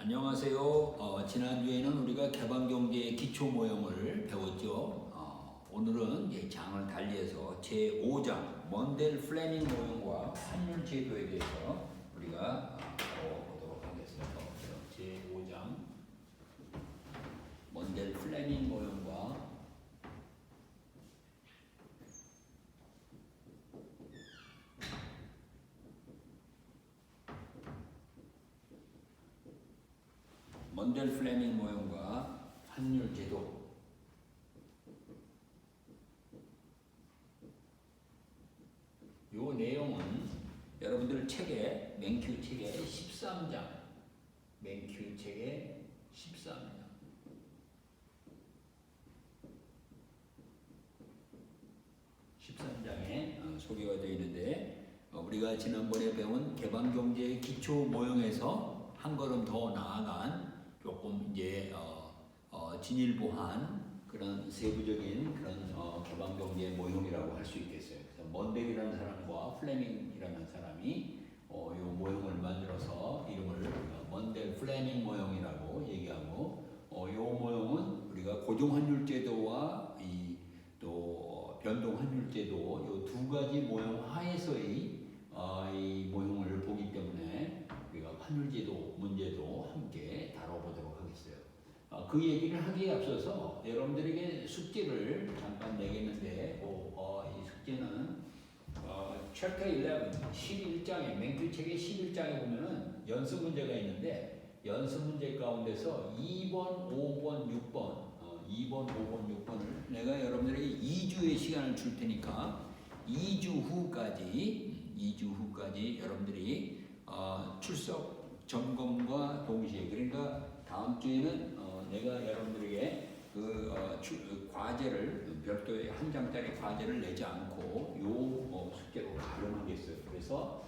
안녕하세요. 지난주에는 우리가 개방경제의 기초 모형을 배웠죠. 오늘은 이제 장을 달리해서 제5장 먼델 플래닝 모형과 환율 제도에 대해서 우리가 보도록 하겠습니다. 제5장 먼델 플래닝 모형과 먼델 플래닝 모형과 환율 제도. 요 내용은 여러분들 책에 맨큐 책의 13장, 맨큐 책의 13장. 13장에 소개가 되어 있는데 우리가 지난번에 배운 개방경제의 기초 모형에서 한 걸음 더 나아간 조금 이제 진일보한 그런 세부적인 그런 개방경제 모형이라고 할 수 있겠어요. 그래서 먼델이라는 사람과 플레밍이라는 사람이 이 모형을 만들어서 이름을 먼델 플레밍 모형이라고 얘기하고, 이 모형은 우리가 고정환율제도와 또 변동환율제도 이 두 가지 모형 하에서의 이 모형을 보기 때문에 우리가 환율제도 문제도 함께 다뤄보도록 하겠어요. 그 얘기를 하기에 앞서서 여러분들에게 숙제를 잠깐 내겠는데, 이 숙제는 챕터 11, 11장에 맨큐 책의 11장에 보면은 연습 문제가 있는데, 연습 문제 가운데서 2번, 5번, 6번 2번, 5번, 6번을 내가 여러분들에게 2주의 시간을 줄 테니까 2주 후까지 여러분들이 출석 점검과 동시에, 그러니까 다음 주에는 내가 여러분들에게 그 과제를 별도의 한 장짜리 과제를 내지 않고 요 숙제로 가름하겠어요. 그래서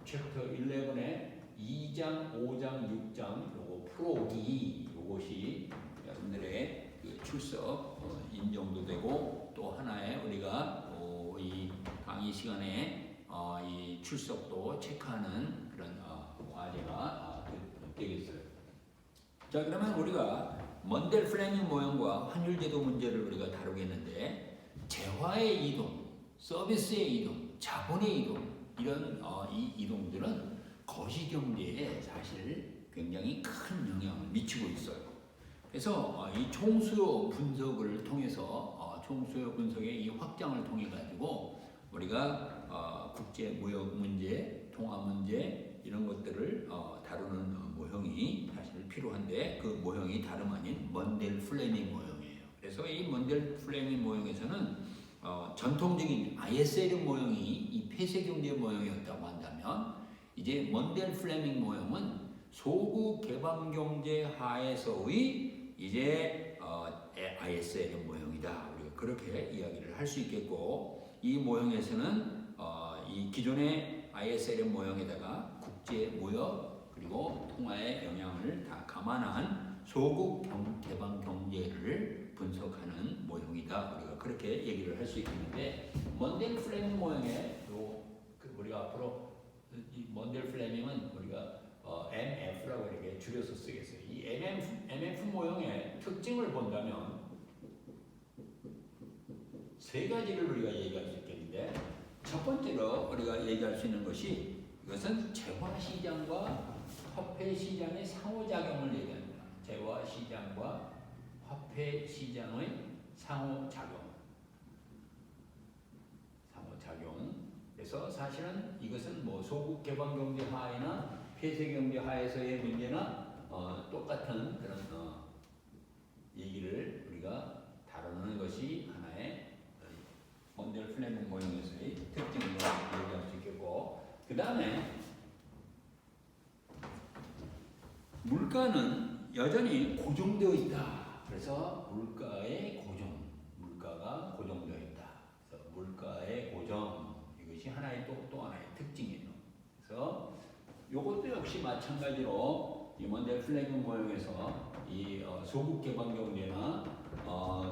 챕터 11의 2장, 5장, 6장 요거 풀어오기, 요것이 여러분들의 그 출석 인정도 되고, 또 하나의 우리가 이 강의 시간에 이 출석도 체크하는 그런 과제가 되겠어요. 자, 그러면 우리가 먼델 플래닝 모형과 환율제도 문제를 우리가 다루겠는데, 재화의 이동, 서비스의 이동, 자본의 이동, 이런 이 이동들은 거시경제에 사실 굉장히 큰 영향을 미치고 있어요. 그래서 이 총수요 분석을 통해서 총수요 분석의 이 확장을 통해 가지고 우리가 국제 무역 문제, 통화 문제 이런 것들을 다루는 모형이 사실 필요한데, 그 모형이 다름 아닌 먼델 플래닝 모형이에요. 그래서 이 먼델 플래닝 모형에서는 전통적인 ISL 모형이 이 폐쇄경제 모형이었다고 한다면, 이제 먼델 플래닝 모형은 소국 개방경제 하에서의 이제 ISL 모형이다. 우리가 그렇게 이야기를 할 수 있겠고, 이 모형에서는 이 기존의 ISL 모형에다가 국제 무역 그리고 통화의 영향을 다 감안한 소국 개방 경제를 분석하는 모형이다. 우리가 그렇게 얘기를 할 수 있겠는데, 먼델 플래밍 모형에 우리가 앞으로 이 먼델 플래밍은 우리가 MF라고 이렇게 줄여서 쓰겠어요. 이 MF 모형의 특징을 본다면 세 가지를 우리가 얘기할 수 있겠는데, 첫 번째로 우리가 얘기할 수 있는 것이, 이것은 재화시장과 화폐시장의 상호작용을 얘기합니다. 재화시장과 화폐시장의 상호작용. 그래서 사실은 이것은 뭐 소국 개방경제 하에나 폐쇄경제 하에서의 문제나 똑같은 그런 얘기를 우리가 다루는 것이 하나의 먼델 플래밍 모형에서의 특징으로 얘기할 수 있겠고, 그 다음에 물가는 여전히 고정되어 있다. 그래서 물가가 고정되어 있다. 그래서 물가의 고정, 이것이 하나의 또 하나의 특징이에요. 그래서 이것도 역시 마찬가지로 이 먼델 플래닝 모형에서 이 소국 개방 경제나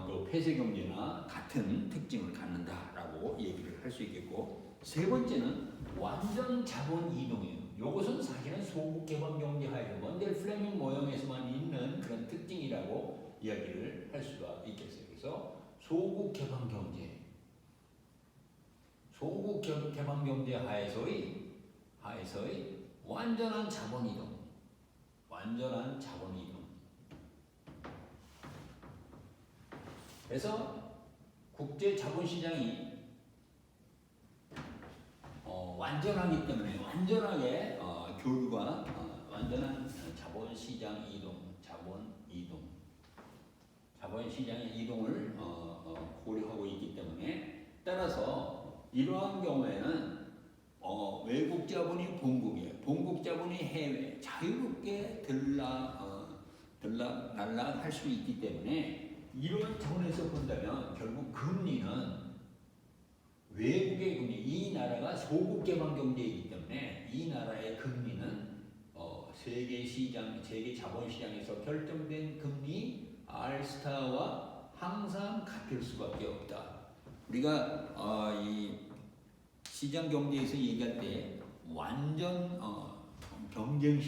또 폐쇄 경제나 같은 특징을 갖는다라고 얘기를 할 수 있겠고, 세 번째는 완전 자본 이동이에요. 이것은 사실은 소국 개방 경제 하에서 먼델 플레밍 모형에서만 있는 그런 특징이라고 이야기를 할 수가 있겠어요. 그래서 소국 개방 경제, 소국 개방 경제 하에서의 완전한 자본 이동, 완전한 자본 이동. 그래서 국제 자본 시장이 완전하기 때문에 완전하게 교류가 완전한 자본 시장 이동, 자본 시장의 이동을 고려하고 있기 때문에 따라서 이러한 경우에는 외국 자본이 본국에, 본국 자본이 해외 자유롭게 들락날락할 수 있기 때문에 이런 차원에서 본다면 결국 금리는 외국의 금리, 이 나라가 소국 개방 경제이기 때문에 이 나라의 금리는 세계 시장, 세계 자본 시장에서 결정된 금리 R스타와 항상 같을 수밖에 없다. 우리가 이 시장 경제에서 얘기할 때 완전 경쟁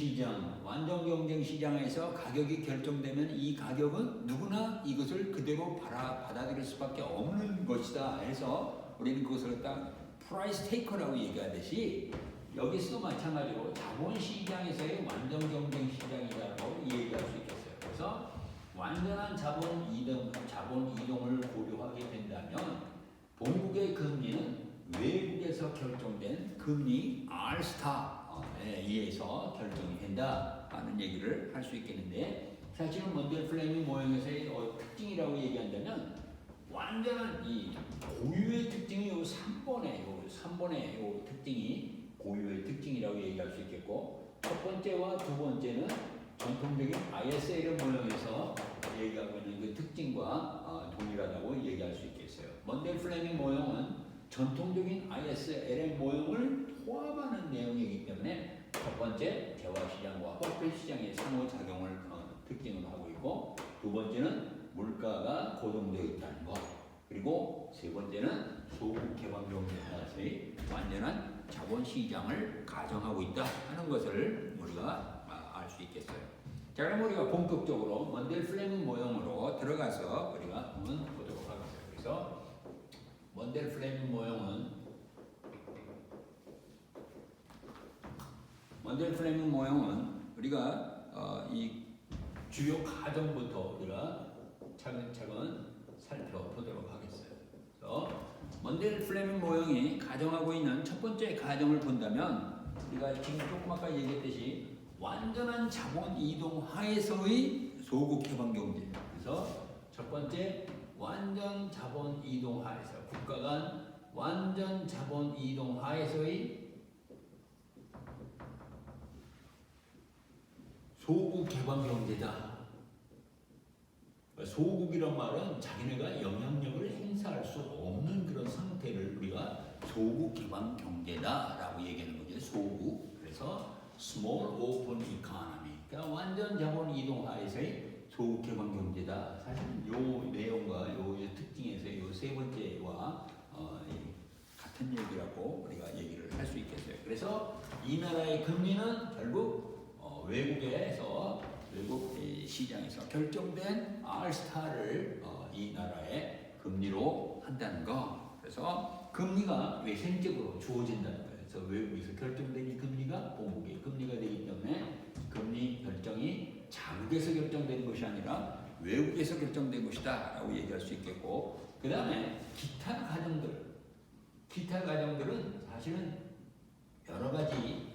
시장에서 가격이 결정되면 이 가격은 누구나 이것을 그대로 받아들일 수밖에 없는 것이다 해서 우리는 그것을 딱 프라이스 테이커라고 얘기하듯이 여기서도 마찬가지로 자본시장에서의 완전 경쟁 시장이라고 얘기할 수 있겠어요. 그래서 완전한 자본 이동을 고려하게 된다면 본국의 금리는 외국에서 결정된 금리 R스타에 의해서 결정이 된다 하는 얘기를 할 수 있겠는데, 사실은 먼델 플레밍 모형에서의 특징이라고 얘기한다면 완전한 이 고유의 특징이 요 3번의 특징이 고유의 특징이라고 얘기할 수 있겠고, 첫 번째와 두 번째는 전통적인 ISLM 모형에서 얘기하고 있는 그 특징과 동일하다고 얘기할 수 있겠어요. 먼델 플레밍 모형은 전통적인 ISLM 모형을 포함하는 내용이기 때문에 첫 번째 재화시장과 화폐시장의 상호작용을 특징을 하고 있고, 두 번째는 물가가 고정되어 있다는 것, 그리고 세 번째는 소국 개방 경제에서의 완전한 자본시장을 가정하고 있다 하는 것을 우리가 알 수 있겠어요. 자, 그럼 우리가 본격적으로 먼델 플레밍 모형으로 들어가서 우리가 한번 보도록 하겠습니다. 그래서 먼델 플레밍 모형은 우리가 이 주요 가정부터 우리가 차근차근 살펴보도록 하겠어요. 그래서 먼델 플레밍 모형이 가정하고 있는 첫 번째 가정을 본다면, 우리가 지금 조금 아까 얘기했듯이 완전한 자본 이동 하에서의 소국 개방 경제. 그래서 첫 번째 완전 자본 이동 하에서, 국가 간 완전 자본 이동 하에서의 소국 개방 경제다. 소국이란 말은 자기네가 영향력을 행사할 수 없는 그런 상태를 우리가 소국 개방 경제다라고 얘기하는 거죠. 소국. 그래서 Small Open Economy, 그러니까 완전 자본 이동 하에서의 소국 개방 경제다. 사실 요 내용과 요 특징에서 요 세 번째와 같은 얘기라고 우리가 얘기를 할 수 있겠어요. 그래서 이 나라의 금리는 결국 외국 시장에서 결정된 R스타를 이 나라의 금리로 한다는 거. 그래서 금리가 외생적으로 주어진다는 거예요. 그래서 외국에서 결정된 이 금리가 본국의 금리가 되기 때문에 금리 결정이 자국에서 결정된 것이 아니라 외국에서 결정된 것이다 라고 얘기할 수 있겠고, 그 다음에 기타 가정들은 사실은 여러 가지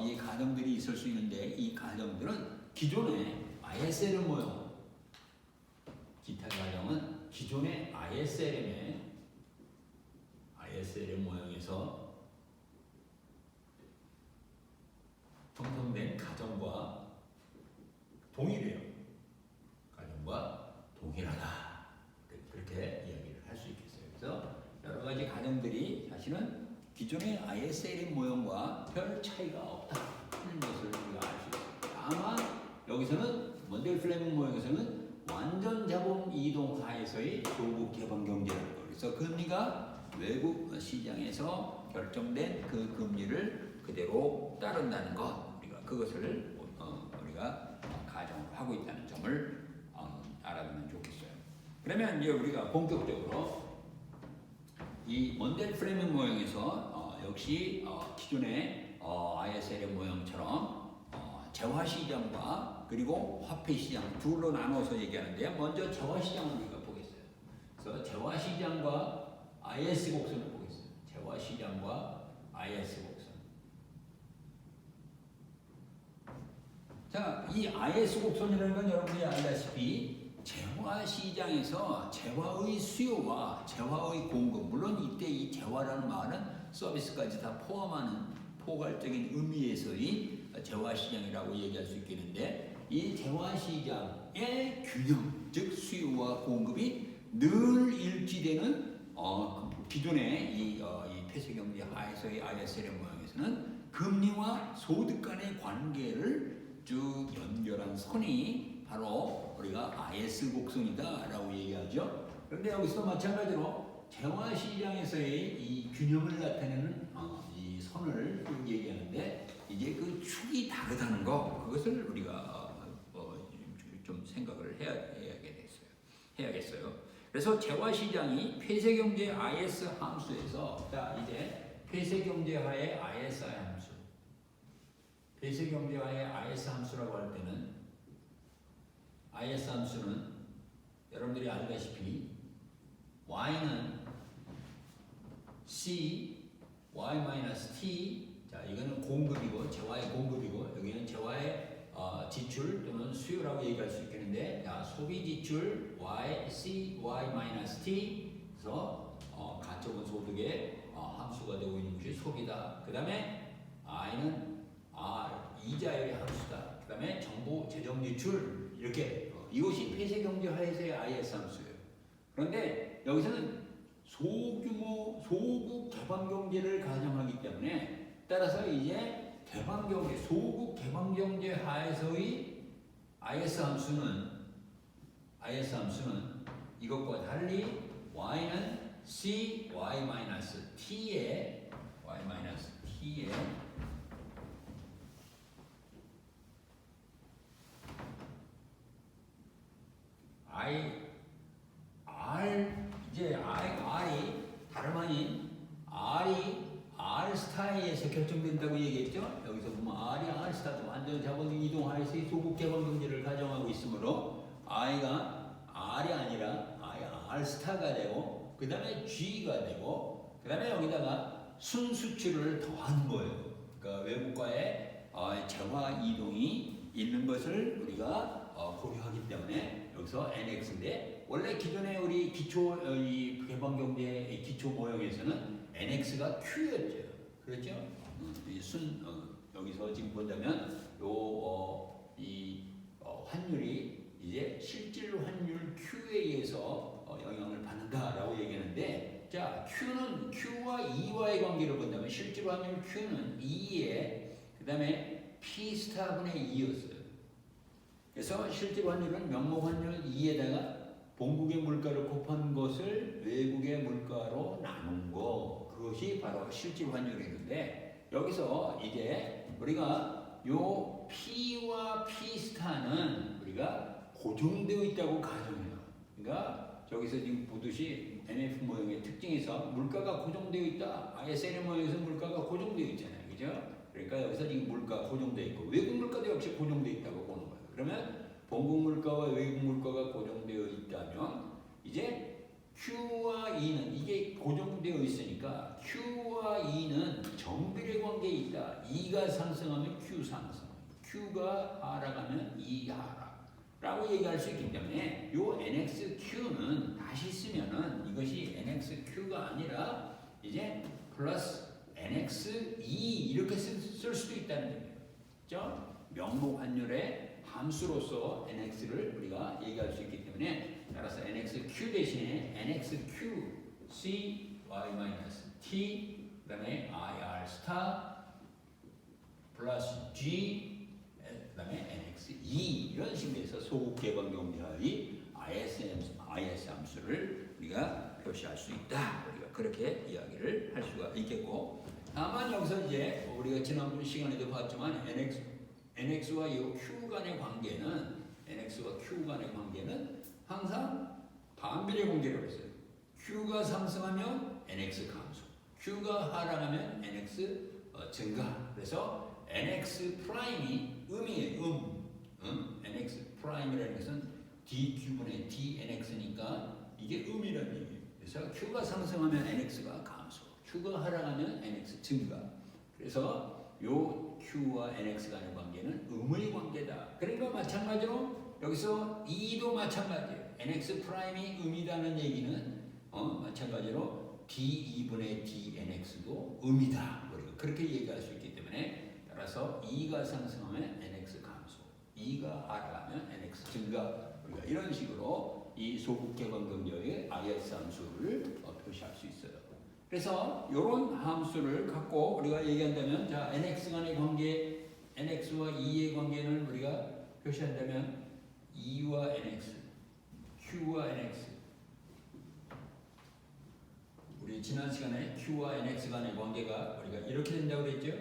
이 가정들이 있을 수 있는데, 이 가정들은 기존의 ISLM 모형, 기타 가정은 기존의 ISLM 모형에서 형성된 가정과 동일해요. 가정과 동일하다. 그렇게 이야기를 할 수 있겠어요. 그래서 여러 가지 가정들이 사실은 기존의 ISLM 모형과 별 차이가 없다 하는 것을 우리가 알 수 있어요. 다만 여기서는 먼델 플레밍 모형에서는 완전 자본 이동 하에서의 소국 개방 경제라는 거. 그래서 금리가 외국 시장에서 결정된 그 금리를 그대로 따른다는 것, 우리가 그것을 우리가 하고 있다는 점을 알아두면 좋겠어요. 그러면 이제 우리가 본격적으로 이 먼델 프레밍 모형에서 역시 기존의 ISLM 모형처럼 재화시장과 그리고 화폐시장 둘로 나눠서 얘기하는데요. 먼저 재화시장을 우리가 보겠어요. 그래서 재화시장과 IS 곡선을 보겠어요. 재화시장과 IS 곡선. 자, 이 IS 곡선이라는 건 여러분이 알다시피 재화시장에서 재화의 수요와 재화의 공급, 물론 이때 이 재화라는 말은 서비스까지 다 포함하는 포괄적인 의미에서의 재화시장이라고 얘기할 수 있겠는데, 이 재화시장의 균형, 즉 수요와 공급이 늘 일치되는 기존의 이 폐쇄경제 하에서의 ISLM 모형에서는 금리와 소득 간의 관계를 쭉 연결한 선이 바로 우리가 IS 곡선이다라고 얘기하죠. 그런데 여기서 마찬가지로 재화시장에서의 이 균형을 나타내는 이 선을 쭉 얘기하는데, 이제 그 축이 다르다는 거, 그것을 우리가 좀 생각을 해야겠어요. 그래서 재화시장이 폐쇄경제 IS 함수에서, 자 이제 폐쇄경제하의 IS 함수, 폐쇄경제하의 IS 함수라고 할 때는 IS 함수는 여러분들이 알다시피 y는 c y-t, 자 이거는 공급이고 재화의 공급이고, 여기는 재화의 지출 또는 수요라고 얘기할 수 있겠는데, 자 소비 지출 y c y-t, 그래서 가처분 소득의 함수가 되고 있는 것이 소비다. 그 다음에 i는 이자율의 함수다. 그 다음에 정부 재정 지출, 이렇게 이것이 폐쇄경제 하에서의 IS 함수예요. 그런데 여기서는 소규모 소국 개방경제를 가정하기 때문에, 따라서 이제 개방경제, 소국 개방경제 하에서의 IS 함수는 이것과 달리 y는 c y-t의 R이 다름 아닌 R 스타에 의해서 결정된다고 얘기했죠. 여기서 보면 R 스타도 완전 자본 이동하에서의 소국 개방 경제를 가정하고 있으므로 I가 R이 아니라 R 스타가 되고, 그 다음에 G가 되고, 그 다음에 여기다가 순수출을 더하는 거예요. 그러니까 외국과의 재화 이동이 있는 것을 우리가 고려하기 때문에 여기서 NX인데, 원래 기존의 우리 기초 이 개방 경제 기초 모형에서는 NX가 Q였죠. 그렇죠? 여기서 지금 본다면 환율이 이제 실질 환율 Q에 의해서 영향을 받는다라고 얘기하는데, 자 Q는 Q와 E와의 관계를 본다면 실질 환율 Q는 2에 그 다음에 P 스타분의 2였어요. 그래서 실질 환율은 명목 환율 2에다가 본국의 물가를 곱한 것을 외국의 물가로 나눈 거, 그것이 바로 실질 환율이는데, 여기서 이제 우리가 요 P와 P 스타는 우리가 고정되어 있다고 가정해요. 그러니까 저기서 지금 보듯이 NF 모형의 특징에서 물가가 고정되어 있다. ISLM 모형에서 물가가 고정되어 있잖아요. 그죠? 그러니까 여기서 지금 물가 고정되어 있고, 외국 물가도 역시 고정되어 있다고 보는 거예요. 그러면 본국 물가와 외국 물가가 고정되어 있다면, 이제 Q와 E는 이게 고정되어 있으니까 Q와 E는 정비례 관계에 있다. E가 상승하면 Q 상승, Q가 하락하면 E 하락라고 얘기할 수 있기 때문에 요 NXQ는 다시 쓰면은 이것이 NXQ가 아니라 이제 플러스 NXE 이렇게 쓸 수도 있다는 얘기예요. 그렇죠? 명목 환율의 함수로서 NX를 우리가 얘기할 수 있기 때문에, 따라서 NXQ 대신에 NXQ C Y-T 그 다음에 IR 스타 플러스 G 그 다음에 NXE, 이런 식으로 해서 소국 개방 경제의 IS 함수를 우리가 표시할 수 있다. 우리가 그렇게 이야기를 할 수가 있겠고, 다만 여기서 이제 우리가 지난번 시간에도 봤지만 NX와 이 Q 간의 관계는 NX와 Q 간의 관계는 항상 반비례 관계라고 했어요. Q가 상승하면 NX 감소, Q가 하락하면 NX 증가. 그래서 NX 프라임이 음이에요. NX 프라임이라는 것은 DQ분의 DNX니까 이게 음이라는 얘기예요. 그래서 Q가 상승하면 NX가 감소, Q가 하락하면 NX 증가. 그래서 요 Q와 NX 간의 관계는 음의 관계다. 그러니까 마찬가지로 여기서 E도 마찬가지예요. NX 프라임이 음이라는 얘기는 마찬가지로 D2분의 DNX도 음이다. 우리가 그렇게 얘기할 수 있기 때문에 따라서 E가 상승하면 NX 감소, E가 하락하면 NX 증가. 우리가 이런 식으로 이 소극개방경제의 IS 함수를 표시할 수 있어요. 그래서 이런 함수를 갖고 우리가 얘기한다면, 자, NX 간의 관계, NX와 E의 관계는 우리가 표시한다면 E와 NX, Q와 NX. 우리 지난 시간에 Q와 NX 간의 관계가 우리가 이렇게 된다고 그랬죠?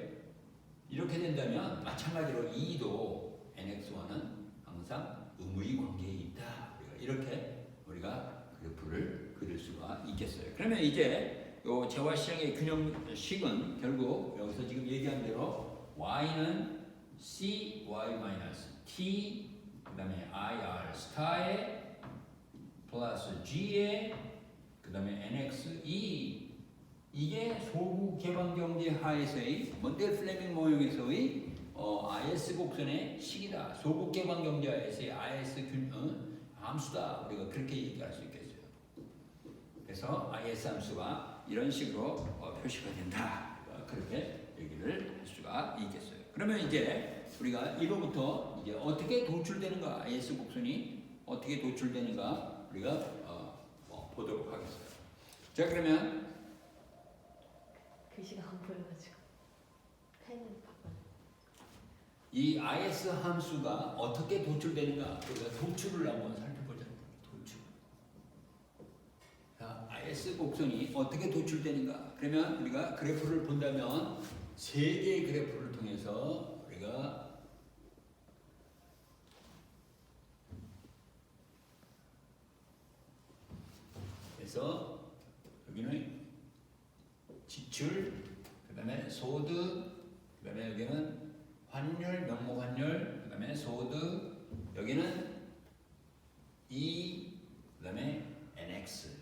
이렇게 된다면 마찬가지로 E도 NX와는 항상 음의 관계에 있다. 이렇게 우리가 그래프를 그릴 수가 있겠어요. 그러면 이제 요 재화 시장의 균형식은 결국 여기서 지금 얘기한 대로 y는 c y 마이너스 t 그다음에 ir 스타에 플러스 g에 그다음에 nx e 이게 소구 개방 경제 하에서의 몬델 플레밍 모형에서의 IS 곡선의 식이다. 소구 개방 경제 하에서의 IS 함수다. 우리가 그렇게 얘기할 수 있겠어요. 그래서 IS 함수가 이런 식으로 표시가 된다. 그렇게 얘기를 할 수가 있겠어요. 그러면 이제 우리가 이거부터 이제 어떻게 도출되는가, IS 곡선이 어떻게 도출되는가 우리가 보도록 하겠어요. 자, 그러면 글씨가 안 보여가지고 펜을 바꿔. 이 IS 함수가 어떻게 도출되는가 우리가 도출을 한번 살펴보자. 도출. 자, IS 곡선이 어떻게 도출되는가. 그러면 우리가 그래프를 본다면 세 개의 그래프를 통해서 우리가 그래서 여기는 지출, 그 다음에 소득, 그 다음에 여기는 환율, 명목 환율, 그 다음에 소득, 여기는 E, 그 다음에 NX.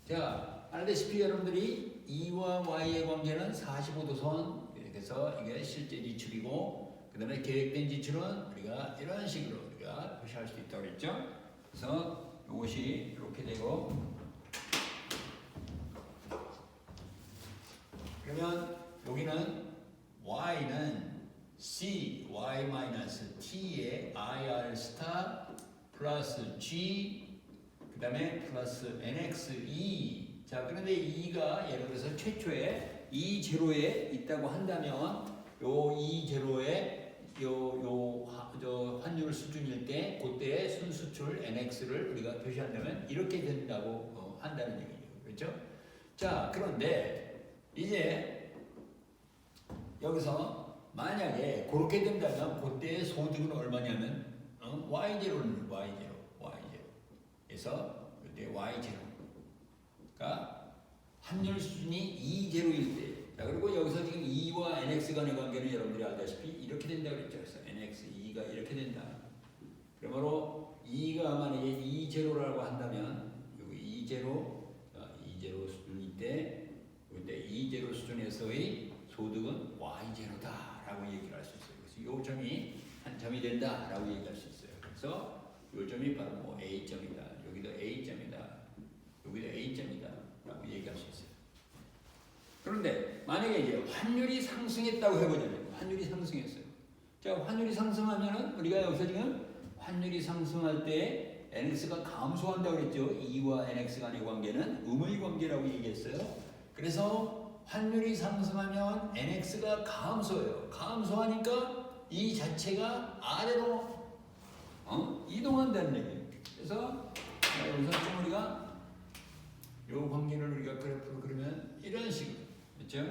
자, 알다시피 여러분들이 E와 Y의 관계는 45도선, 그래서 이게 실제 지출이고, 그 다음에 계획된 지출은 우리가 이런 식으로 우리가 표시할 수 있다고 그랬죠. 그래서 이것이 이렇게 되고, 그러면 여기는 y는 c y 마이너스 t의 ir 스타 플러스 g 그 다음에 플러스 nx e. 자, 그런데 e가 예를 들어서 최초에 e 제로에 있다고 한다면 요 e 제로에 저 환율 수준일 때 그때의 순수출 nx를 우리가 표시한다면 이렇게 된다고 한다는 얘기죠. 그렇죠? 자, 그런데 이제 여기서 만약에 그렇게 된다면 그때의 소득은 얼마냐면 y0는 y0 그래서 그때 y0가 환율 수준이 2제로일 때. 자, 그리고 여기서 지금 E와 NX 간의 관계는 여러분들이 알다시피 이렇게 된다고 그랬죠. 그래서 NX, E가 이렇게 된다. 그러므로 E가 만약에 2제로라고 한다면 여기 2제로 수준일 때 그때 2제로 수준에서의 소득은 Y0다라고 얘기를 할 수 있어요. 그래서 이 점이 한 점이 된다라고 얘기할 수 있어요. 그래서 이 점이 바로 뭐 A점이다. 여기도 A점이다. 여기도 A점이다라고 얘기할 수 있어요. 그런데 만약에 이제 환율이 상승했다고 해보자면 환율이 상승했어요. 자, 환율이 상승하면은 우리가 여기서 지금 환율이 상승할 때 NX가 감소한다고 그랬죠. E와 NX 간의 관계는 음의 관계라고 얘기했어요. 그래서 환율이 상승하면 NX가 감소해요. 감소하니까 이 자체가 아래로 이동한다는 얘기예요. 그래서 여기서 좀 우리가 이 관계를 우리가 그래프로 그리면 이런 식으로, 그렇죠?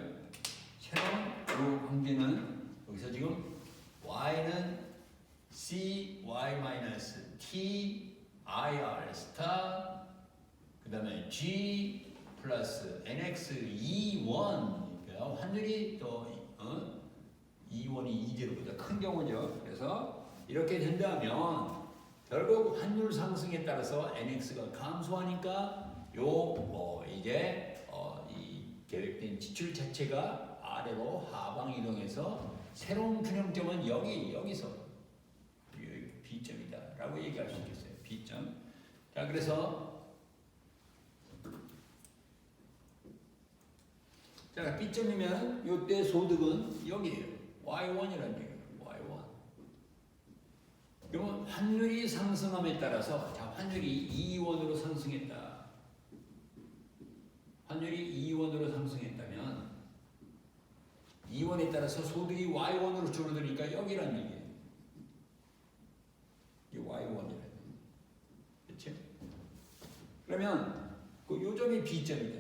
새로운 이 관계는 여기서 지금 y는 c y 마이너스 t ir 스타 그 다음에 g 플러스 nx 2원 그러니까 환율이 또 2원이 2제로보다 큰 경우죠. 그래서 이렇게 된다면 결국 환율 상승에 따라서 nx가 감소하니까 이제 이 계획된 지출 자체가 아래로 하방 이동해서 새로운 균형점은 여기서 B점이다라고 얘기할 수 있겠어요. B점. 자, 그래서 자, B점이면 이때 소득은 여기에요. Y1이라는 얘기예요. Y1. 그러면 환율이 상승함에 따라서 자, 환율이 2원으로 상승했다. 환율이 2원으로 상승했다면 2원에 따라서 소득이 Y1으로 줄어드니까 여기란 얘기예요. 이 Y1이라는 얘기예요. 그렇죠? 그러면 그 요점이 B점이다.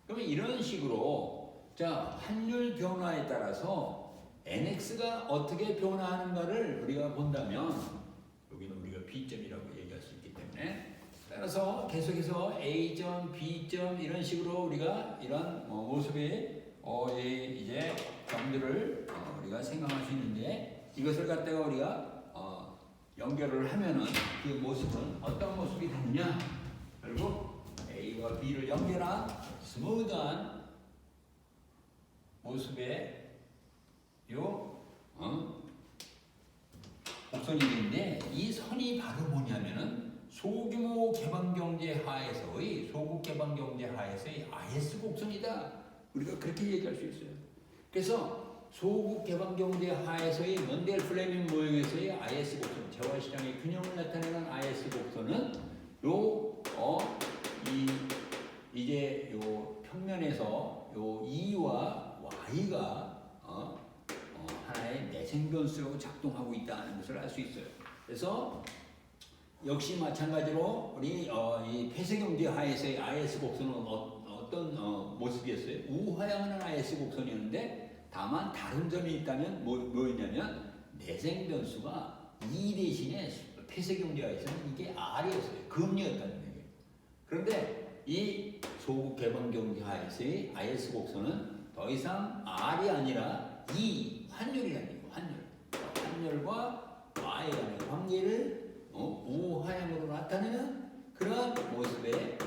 그러면 이런 식으로 자, 환율 변화에 따라서 NX가 어떻게 변화하는가를 우리가 본다면 여기는 우리가 B점이라고 얘기할 수 있기 때문에 따라서 계속해서 A점, B점 이런 식으로 우리가 이런 모습의 이제 점들을 우리가 생각할 수 있는데 이것을 갖다가 우리가 연결을 하면은 그 모습은 어떤 모습이 되느냐? 결국 A와 B를 연결한 스무드한 모습의 곡선이 있는데 이 선이 바로 뭐냐면은 소규모 개방경제 하에서의 소국 개방경제 하에서의 IS 곡선이다. 우리가 그렇게 얘기할 수 있어요. 그래서 소국 개방경제 하에서의 먼델 플레밍 모형에서의 IS 곡선, 재화시장의 균형을 나타내는 IS 곡선은 이제 요 평면에서 요 E와 Y가 하나의 내생 변수로 작동하고 있다는 것을 알 수 있어요. 그래서 역시 마찬가지로 우리 이 폐쇄경제 하에서의 IS 곡선은 어떤 모습이었어요? 우하향하는 IS 곡선이었는데 다만 다른 점이 있다면 뭐였냐면 내생 변수가 E 대신에 폐쇄경제하에서는 이게 R이었어요. 금리였다는 얘기예요. 그런데 이 소국 개방경제 하에서의 IS 곡선은 더 이상 R이 아니라 E, 환율이라는 얘기예요. 환율과 Y 간의 관계를 우하향으로 나타내는 그런 모습의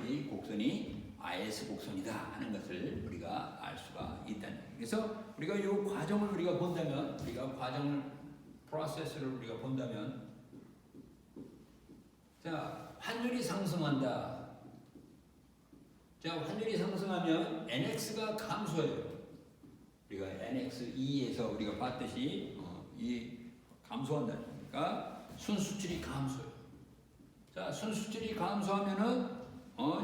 이 곡선이 IS 곡선이다 하는 것을 우리가 알 수가 있다는 얘기예요. 그래서 우리가 이 과정을 우리가 본다면, 프로세스를 우리가 본다면, 자, 환율이 상승한다. 자, 환율이 상승하면 NX가 감소해요. 우리가 NX2에서 우리가 봤듯이 이 감소한다는 거니까 순수출이 감소해요. 자, 순수출이 감소하면은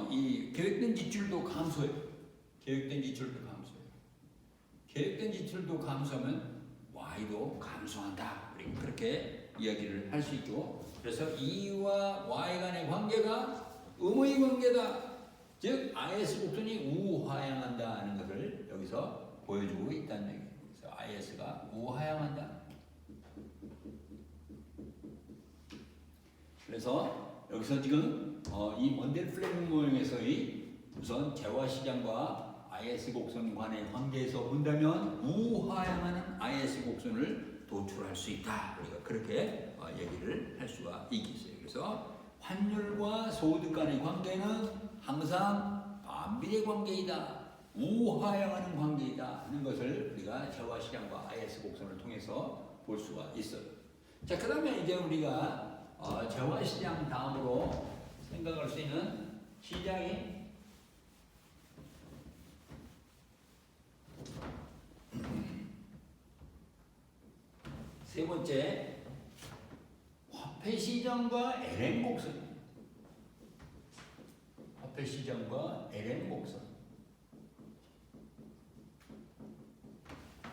이 계획된 지출도 감소해요. 계획된 지출도 감소하면 Y도 감소한다. 우리가 그렇게 이야기를 할 수 있고, 그래서 E와 Y 간의 관계가 음의 관계다. 즉 IS 곡선이 우하향한다는 것을 여기서 보여주고 있다는 얘기예요. 그래서 IS가 우하향한다. 그래서 여기서 지금 이 먼델 플레밍 모형에서의 우선 재화시장과 IS 곡선 간의 관계에서 본다면 우하향하는 IS 곡선을 도출할 수 있다. 우리가 그렇게 얘기를 할 수가 있겠어요. 그래서 환율과 소득 간의 관계는 항상 반비례 관계이다. 우하향하는 관계이다 하는 것을 우리가 재화시장과 IS 곡선을 통해서 볼 수가 있어요. 자, 그 다음에 이제 우리가 재화시장 다음으로 생각할 수 있는 시장이 세 번째 화폐시장과 LN 곡선. 화폐시장과 LN 곡선.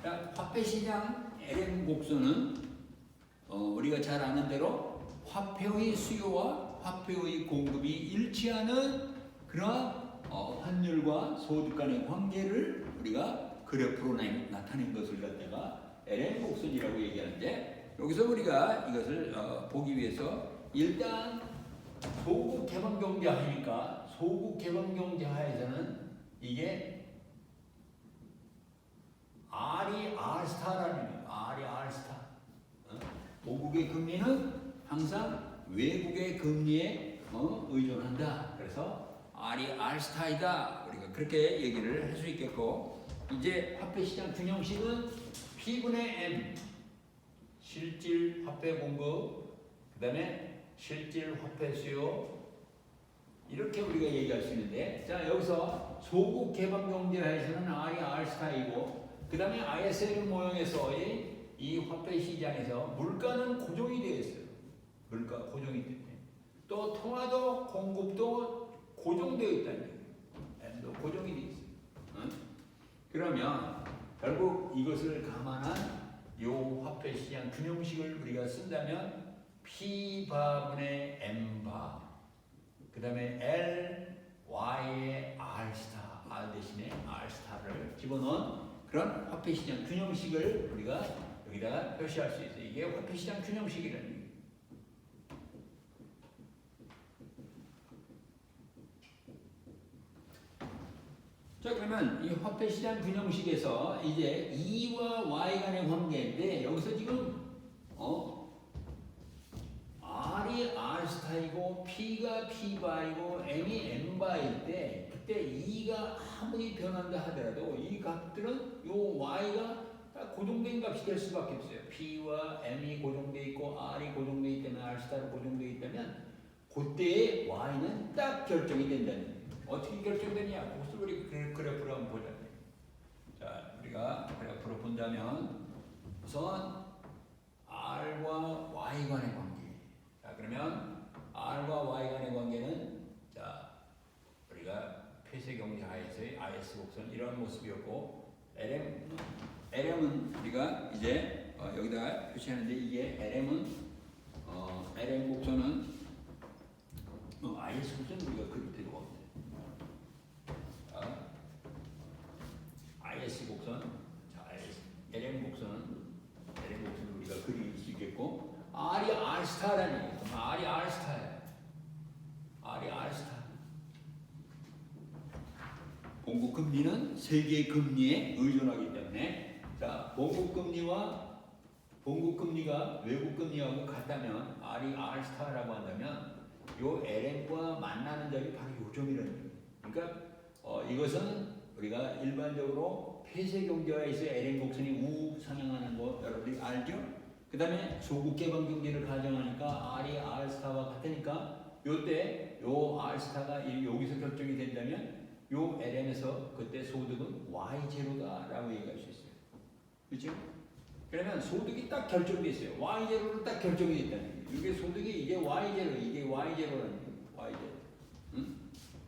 자, 화폐시장 LN 곡선은 우리가 잘 아는 대로 화폐의 수요와 화폐의 공급이 일치하는 그러한 환율과 소득 간의 관계를 우리가 그래프로 나타낸 것을 갖다가 LN 곡선이라고 얘기하는데, 여기서 우리가 이것을 보기 위해서 일단 소국 개방 경제 하니까 소국 개방 경제 하에서는 이게 R이 R스타라는 거예요. R이 R스타. 모국의 금리는 항상 외국의 금리에 의존한다. 그래서 R이 R스타이다. 우리가 그렇게 얘기를 할 수 있겠고, 이제 화폐시장 균형식은 P분의 M 실질 화폐 공급, 그 다음에 실질 화폐 수요, 이렇게 우리가 얘기할 수 있는데, 자 여기서 소국 개방 경제에서는 R이 R스타이고, 그 다음에 ISL 모형에서의 이 화폐 시장에서 물가는 고정이 되어 있어요. 물가 고정이 때문에. 또 통화도 공급도 고정되어 있다는 얘기예요. M도 고정이 되어 있어요. 응? 그러면 결국 이것을 감안한 이 화폐 시장 균형식을 우리가 쓴다면 P바분의 M바, 그 다음에 L, Y의 R스타, R 대신에 R스타를 집어넣은 그런 화폐시장 균형식을 우리가 여기다가 표시할 수 있어요. 이게 화폐시장 균형식이라는 얘기예요. 자, 그러면 이 화폐시장 균형식에서 이제 E와 Y 간의 관계인데, 여기서 지금 R이 R스타이고 P가 P바이고 M이 M바일 때, 그때 E가 아무리 변한다 하더라도 이 값들은 요 Y가 다 고정된 값이 될 수밖에 없어요. P와 M이 고정되어 있고 R이 고정되어 있다면, R스타로 고정되어 있다면 그때의 Y는 딱 결정이 된다는 거예요. 어떻게 결정되냐? 그것을 우리 그래프로 한번 보자. 자, 우리가 그래프로 본다면 우선 R과 Y 간의 관계. 자, 그러면 R과 Y 간의 관계는, 자, 우리가 폐쇄경제 하에서의 IS 곡선 이런 모습이었고, LM은 우리가 이제 여기다가 표시하는데, 이게 LM 곡선은 IS 곡선 우리가 그릴 필요가 없네. IS 곡선, 자, LM 곡선은 우리가 그릴 수 있겠고, R이 R스타라는 얘기예요. R이 R스타예요. R이 R스타. 공급금리는 세계 금리에 의존하기 때문에, 자, 공급금리가 외국금리하고 같다면 R이 R스타라고 한다면 요 LM과 만나는 점이 바로 요 점이라는 거예요. 그러니까 이것은 우리가 일반적으로 폐쇄경제화에서 LM 곡선이 우상향하는 거 여러분들이 알죠? 그 다음에 소국개방 경제를 가정하니까 R이 R스타와 같으니까 요때 요 R스타가 여기서 결정이 된다면 요 LM에서 그때 소득은 Y0다라고 얘기할 수 있어요. 그렇죠? 그러면 소득이 딱 결정돼 있어요. Y0로 딱 결정이 됐다는 거예요. 이게 소득이 이게 Y0, 이게 Y0라는 거예요. Y0. 응?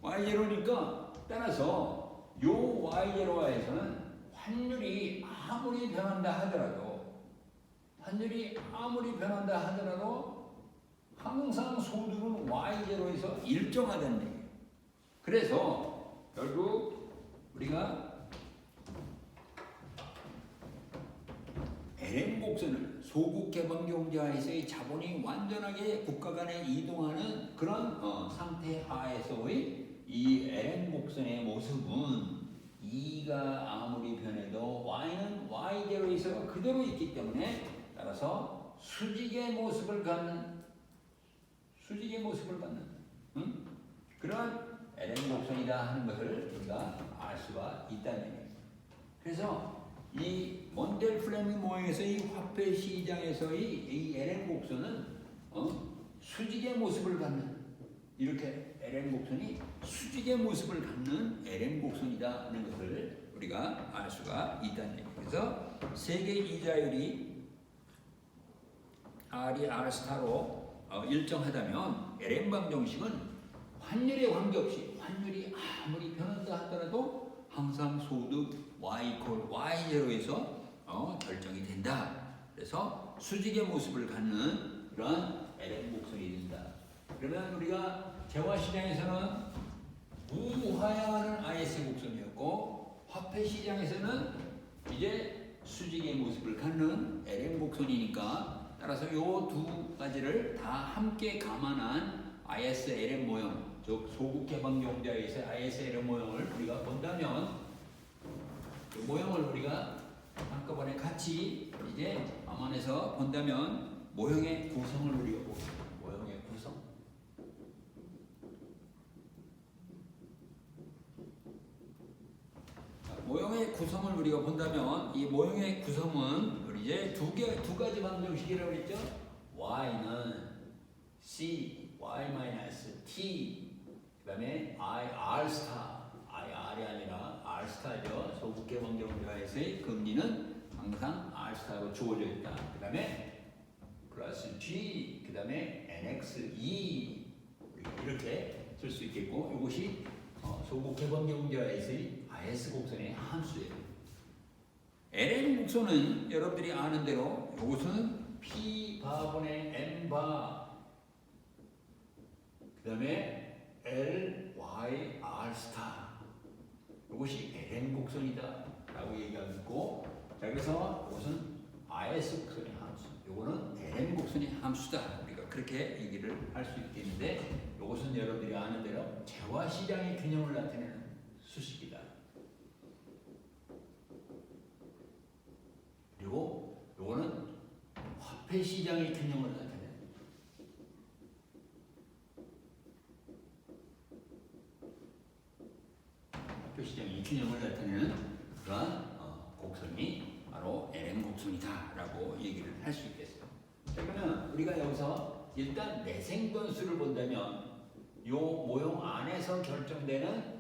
Y0니까 따라서 요 Y0화에서는 환율이 아무리 변한다 하더라도 항상 소득은 Y0에서 일정하다는 얘기예요. 그래서 결국 우리가 LM 곡선을 소국 개방 경제하에서의 자본이 완전하게 국가 간에 이동하는 그런 상태 하에서의 이 LM 곡선의 모습은 E가 아무리 변해도 Y는 Y0에서 그대로 있기 때문에, 따라서 수직의 모습을 갖는 그런 LM 곡선이다 하는 것을 우리가 알 수가 있다는 얘기예요. 그래서 이 몬델 플레밍 모형에서 이 화폐 시장에서의 이 LM 곡선은 수직의 모습을 갖는, 이렇게 LM 곡선이 수직의 모습을 갖는 LM 곡선이다 하는 것을 우리가 알 수가 있다는 얘기예요. 그래서 세계 이자율이 R이 R스타로 일정하다면 LM 방정식은 환율에 관계없이, 환율이 아무리 변한다 하더라도 항상 소득 Y0에서 결정이 된다. 그래서 수직의 모습을 갖는 그런 LM 곡선이 된다. 그러면 우리가 재화시장에서는 우하향하는 IS 곡선이었고, 화폐시장에서는 이제 수직의 모습을 갖는 LM 곡선이니까, 따라서 요 두 가지를 다 함께 감안한 ISLM 모형, 즉 소국 개방 경제에서 ISLM 모형을 우리가 본다면 그 모형을 우리가 한꺼번에 같이 이제 감안해서 본다면 모형의 구성을 우리가 보겠습니다. 모형의 구성. 모형의 구성을 우리가 본다면 이 모형의 구성은 우리 이제 두 가지 방정식이라고 했죠. y는 c, y-t, 그다음에 r 스타, r이 아니라 r 스타죠. 소국계 방정식에서의 금리는 항상 r 스타로 주어져 있다. 그다음에 플러스 g, 그다음에 nx, e 이렇게 쓸 수 있겠고 이것이 소국계 방정식에서의 IS 곡선의 함수예요. LN 곡선은 여러분들이 아는 대로 이것은 P 바분의 M 바 그 다음에 L, Y, R 스타 이것이 LN 곡선이다 라고 얘기하고 자 그래서 이것은 IS 곡선의 함수 이거는 LN 곡선의 함수다 우리가 그렇게 얘기를 할 수 있겠는데 이것은 여러분들이 아는 대로 재화시장의 균형을 나타내는 수식이다. 그리고 요거는 화폐 시장의 균형을 나타내는 화폐 시장의 균형을 나타내는 그러한 곡선이 바로 LM 곡선이다라고 얘기를 할 수 있겠어요. 자, 그러면 우리가 여기서 일단 내생 변수를 본다면 요 모형 안에서 결정되는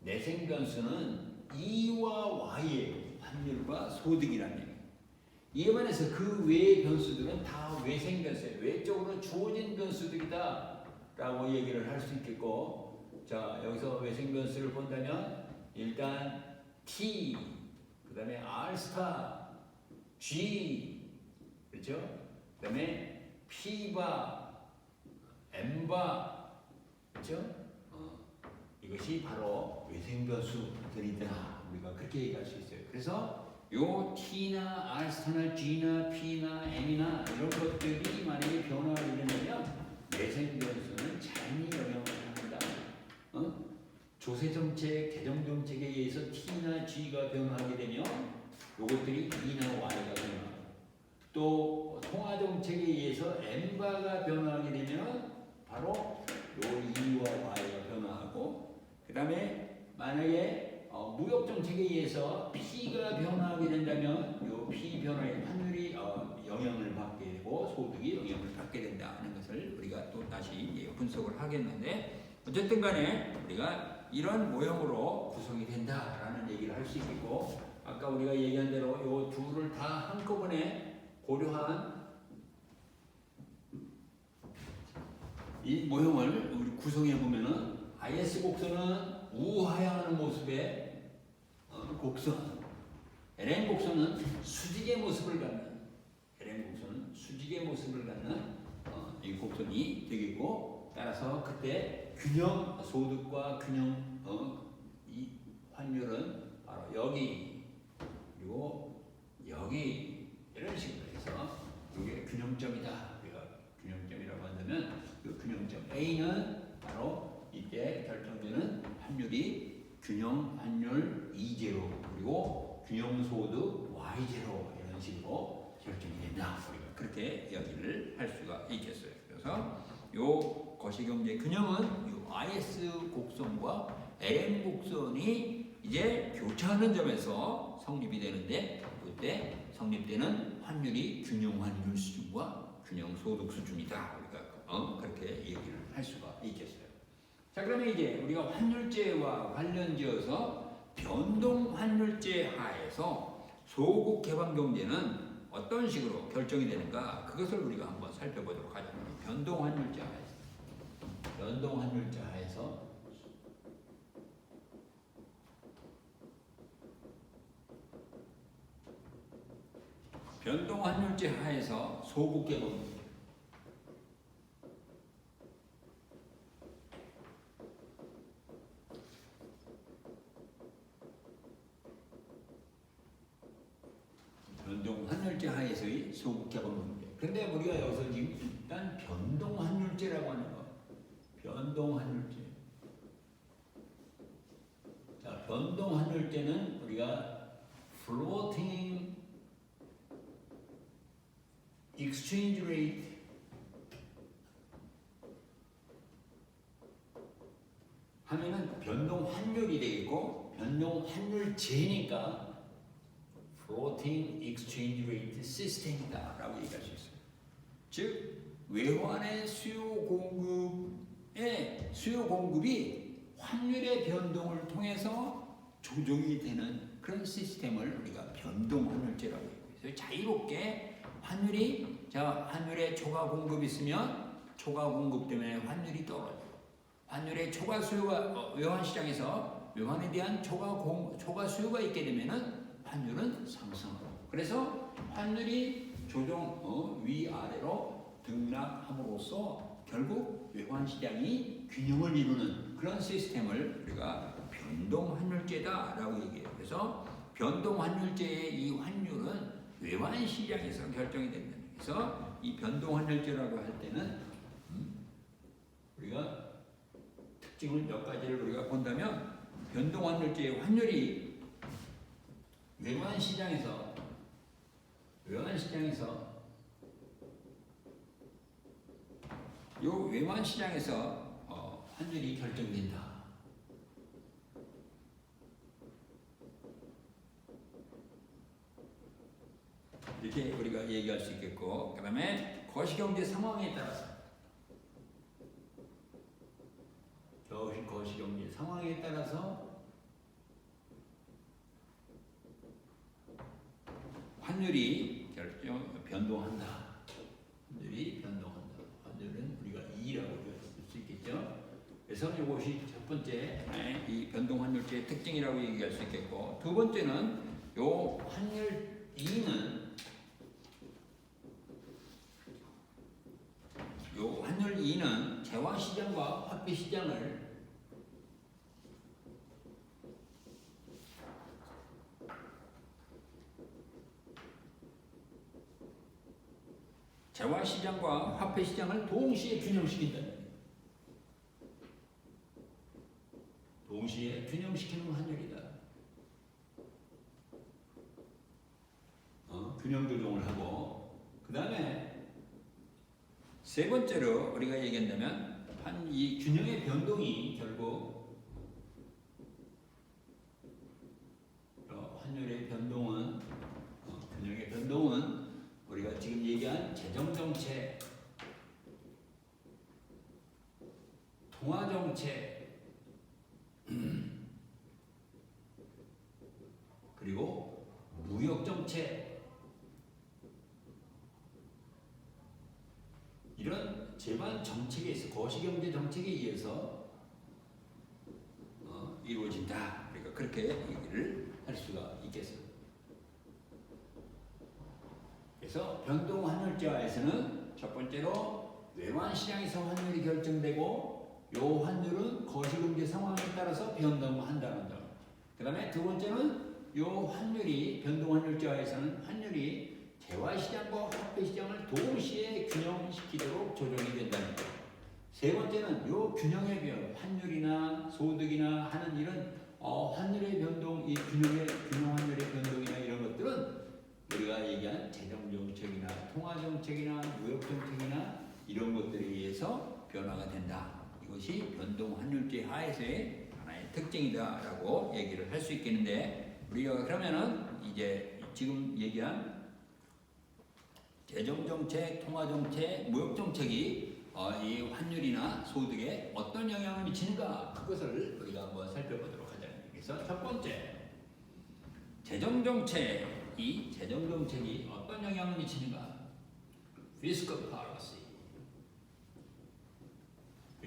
내생 변수는 E와 Y의 환율과 소득이라는 얘기예요. 이에 반해서 그 외의 변수들은 다 외생 변수예요. 외적으로 주어진 변수들이다 라고 얘기를 할 수 있겠고 자 여기서 외생 변수를 본다면 일단 T 그 다음에 R 스타 G 그렇죠? 그 다음에 P바 M바 그렇죠? 이것이 바로 외생 변수들이다 우리가 그렇게 얘기할 수 있어요. 그래서 요 T나 R스타나 G나 P나 M이나 이런 것들이 만약에 변화를 일어나면 내생 변수는 자연히 영향을 합니다. 조세정책, 개정정책에 의해서 T나 G가 변화하게 되면 요것들이 E나 Y가 변화하고 또 통화정책에 의해서 M바가 변화하게 되면 바로 요 E와 Y가 변화하고 그 다음에 만약에 무역정책에 의해서 P가 변화하게 된다면 이 P 변화의 환율이 영향을 받게 되고 소득이 영향을 받게 된다는 것을 우리가 또 다시 분석을 하겠는데 어쨌든 간에 우리가 이런 모형으로 구성이 된다라는 얘기를 할 수 있겠고 아까 우리가 얘기한 대로 이 둘을 다 한꺼번에 고려한 이 모형을 우리 구성해 보면은 IS 곡선은 우하향하는 모습의 곡선, LN 곡선은 수직의 모습을 갖는 LN 곡선은 수직의 모습을 갖는 이 곡선이 되겠고 따라서 그때 균형 소득과 균형 이 환율은 바로 여기 그리고 여기 이런 식으로 해서 이게 균형점이다. 우리가 균형점이라고 한다면 그 균형점 A는 바로 이때 결정되는 환율이 균형 환율 E0 그리고 균형 소득 Y0 이런 식으로 결정이 된다. 우리가 그렇게 이야기를 할 수가 있겠어요. 그래서 요 거시경제 균형은 요 IS 곡선과 LM 곡선이 이제 교차하는 점에서 성립이 되는데 그때 성립되는 환율이 균형 환율 수준과 균형 소득 수준이다. 우리가 그렇게 얘기를 할 수가 있겠어요. 자 그러면 이제 우리가 환율제와 관련지어서 변동 환율제 하에서 소국 개방 경제는 어떤 식으로 결정이 되는가 그것을 우리가 한번 살펴보도록 하죠. 변동 환율제 하에서 변동 환율제 하에서 변동 환율제 하에서 소국 개방 변동 환율제 하에서의 환율이 소극적인 문제. 그런데 우리가 여기서 지금 일단 변동 환율제라고 하는 거. 변동 환율제. 자, 변동 환율제는 우리가 floating exchange rate 하면은 변동 환율이 되겠고 변동 환율제니까 floating exchange rate system이다라고 얘기할 수 있어요. 즉 외환의 수요 공급이 환율의 변동을 통해서 조정이 되는 그런 시스템을 우리가 변동 환율제라고 얘기해요. 자유롭게 환율에 초과 공급이 있으면 초과 공급 때문에 환율이 떨어지고 환율의 초과 수요가 외환 시장에서 외환에 대한 초과 수요가 있게 되면은 환율은 상승하고 그래서 환율이 조정 위아래로 등락함으로써 결국 외환 시장이 균형을 이루는 그런 시스템을 우리가 변동 환율제다라고 얘기해요. 그래서 변동 환율제의 이 환율은 외환 시장에서 결정이 됩니다. 그래서 이 변동 환율제라고 할 때는 우리가 특징을 몇 가지를 우리가 본다면 변동 환율제의 환율이 외환 시장에서 환율이 결정된다. 이렇게 우리가 얘기할 수 있겠고, 그 다음에 거시경제 상황에 따라서 거시경제 상황에 따라서 환율이 변동한다. 환율은 우리가 E라고 쓸 수 있겠죠. 그래서 이것이 첫 번째 이 변동 환율제의 특징이라고 얘기할 수 있겠고, 두 번째는 요 환율 E는 재화 시장과 화폐 시장을 동시에 균형시킨다는 거예요. 동시에 균형시키는 환율이다. 균형 조정을 하고, 그 다음에 세 번째로 우리가 얘기한다면 이 균형의 변동이 결국 환율의 변동은 균형의 변동은 우리가 지금 얘기한 재정정책, 통화정책, 그리고 무역정책 이런 제반 정책에 있어 거시경제 정책에 의해서 이루어진다. 그러니까 그렇게 얘기를 할 수가 있겠어요. 그래서 변동 환율제화에서는 첫 번째로 외환 시장에서 환율이 결정되고 요 환율은 거시경제 상황에 따라서 변동한다는 점. 그 다음에 두 번째는 요 환율이 변동 환율제화에서는 환율이 재화 시장과 화폐 시장을 동시에 균형시키도록 조정이 된다는 것. 세 번째는 요 균형의 변, 환율이나 소득이나 하는 이런 환율의 변동, 이 균형 환율의 변동이나 이런 것들은 우리가 얘기한 재정 정책이나 통화 정책이나 무역 정책이나 이런 것들에 의해서 변화가 된다. 이것이 변동 환율제 하에서의 하나의 특징이다라고 얘기를 할 수 있겠는데, 우리가 그러면은 이제 지금 얘기한 재정정책, 통화정책, 무역정책이 이 환율이나 소득에 어떤 영향을 미치는가, 그것을 우리가 한번 살펴보도록 하자. 그래서 첫 번째, 재정정책이 어떤 영향을 미치는가? Fiscal policy.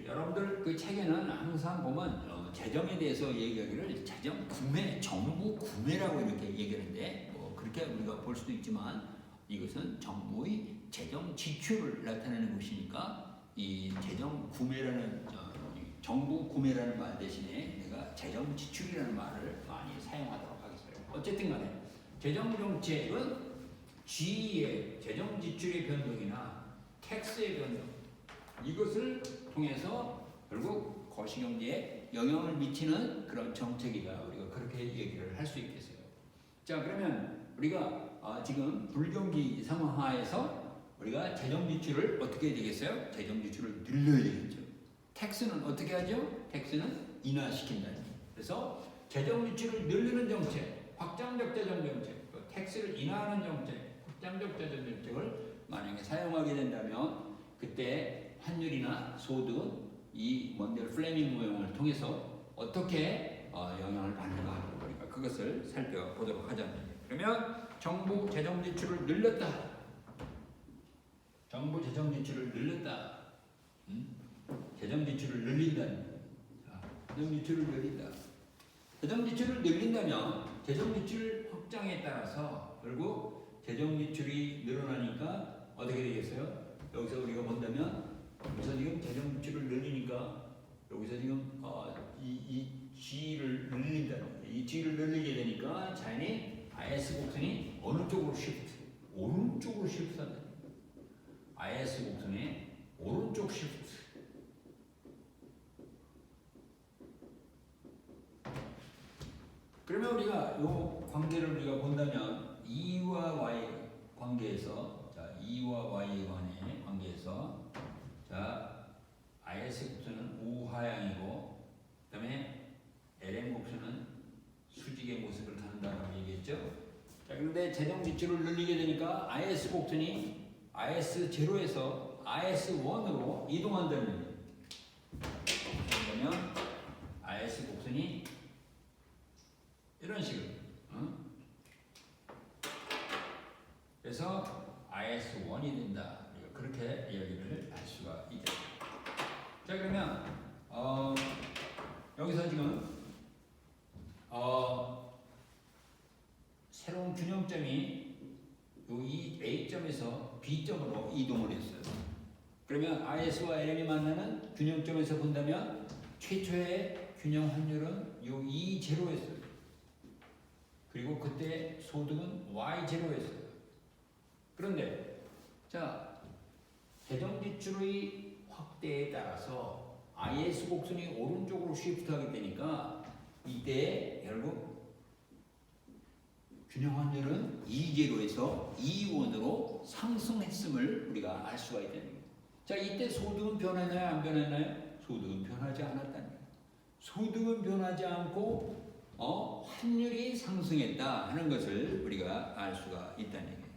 여러분들 그 책에는 항상 보면 재정에 대해서 얘기하기를 재정 구매, 정부 구매라고 이렇게 얘기하는데, 그렇게 우리가 볼 수도 있지만 이것은 정부의 재정 지출을 나타내는 것이니까 이 재정 구매라는 정부 구매라는 말 대신에 내가 재정 지출이라는 말을 많이 사용하도록 하겠어요. 어쨌든 간에 재정 정책은 G의 재정 지출의 변동이나 텍스의 변동 이것을 통해서 결국 거시경제에 영향을 미치는 그런 정책이다. 우리가 그렇게 얘기를 할 수 있겠어요. 자, 그러면 우리가 지금 불경기 상황하에서 우리가 재정 지출을 어떻게 해야 되겠어요? 재정 지출을 늘려야 되겠죠. 텍스는 어떻게 하죠? 텍스는 인하시킨다. 그래서 재정 지출을 늘리는 정책, 확장적 재정 정책, 텍스를 인하하는 정책, 확장적 재정 정책을 만약에 사용하게 된다면 그때 환율이나 소득은 이 먼델 플레밍 모형을 통해서 어떻게 영향을 받는가 우리가 그것을 살펴보도록 하자. 그러면 정부 재정 지출을 늘렸다. 정부 재정 지출을 늘렸다. 재정 지출을 늘린다는 거예요. 재정 지출을 늘린다. 재정 지출을 늘린다면 재정 지출 확장에 따라서 결국 재정 지출이 늘어나니까 어떻게 되겠어요? 여기서 우리가 본다면 여기서 지금 재정 지출을 늘리니까 여기서 지금 이 G를 늘린다는 거예요. 이 G를 늘리게 되니까 자연히 IS 곡선이 어느 쪽으로 시프트? 오른쪽으로 시프트한다. IS 곡선의 오른쪽 시프트. 그러면 우리가 이 관계를 우리가 본다면 E와 Y 관계에서 자 E와 Y의 관계에서 자 IS 곡선은 우하향이고 그다음에 LM 곡선은 수직의 모습을 갖는다라고 얘기했죠. 자 그런데 재정 지출을 늘리게 되니까 IS 곡선이 IS0에서 IS1으로 이동한다는 얘기예요. 그러면 IS 곡선이 이런 식으로 그래서 IS1이 된다. 그렇게 이야기를 할 수가 있죠. 자 그러면 여기서 지금 새로운 균형점이 이 A점에서 B점으로 이동을 했어요. 그러면 IS와 LM이 만나는 균형점에서 본다면 최초의 균형 환율은 이 E0였어요. 그리고 그때 소득은 Y0였어요. 그런데 자 재정 지출의 확대에 따라서 IS 곡선이 오른쪽으로 시프트하게 되니까 이때 결국 균형 환율은 E0에서 E1으로 상승했음을 우리가 알 수가 있다는 거예요. 자 이때 소득은 변했나요? 안 변했나요? 소득은 변하지 않았다는 거예요. 소득은 변하지 않고 환율이 상승했다 하는 것을 우리가 알 수가 있다는 얘기예요.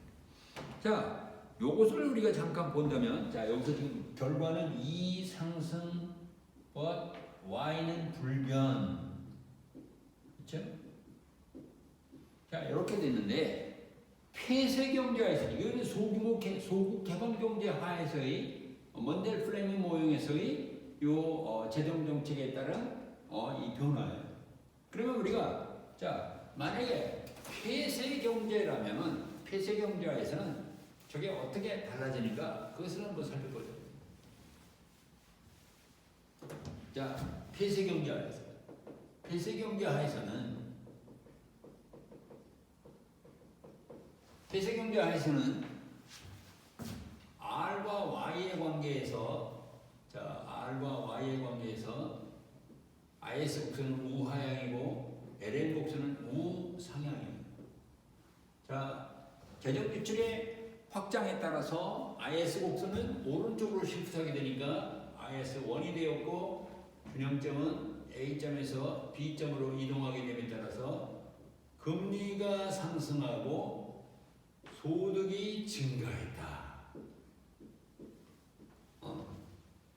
자, 요것을 우리가 잠깐 본다면, 자 여기서 지금 결과는 E 상승, Y는 불변, 그렇죠? 자 이렇게 됐는데 폐쇄 경제하에서 이거는 소국 개방 경제 하에서의 먼델 플레밍 모형에서의 요 재정 정책에 따른 이 변화예요. 그러면 우리가 자 만약에 폐쇄 경제라면은 폐쇄 경제에서는 저게 어떻게 달라지니까 그것을 한번 살펴보죠. 자 폐쇄 경제하에서 폐쇄 경제하에서는 R과 Y의 관계에서 자 R과 Y의 관계에서 IS 곡선은 우하향이고 LM 곡선은 우상향입니다. 자, 재정 지출의 확장에 따라서 IS 곡선은 오른쪽으로 시프트하게 되니까 IS1이 되었고 균형점은 A점에서 B점으로 이동하게 됨에 따라서 금리가 상승하고 소득이 증가했다.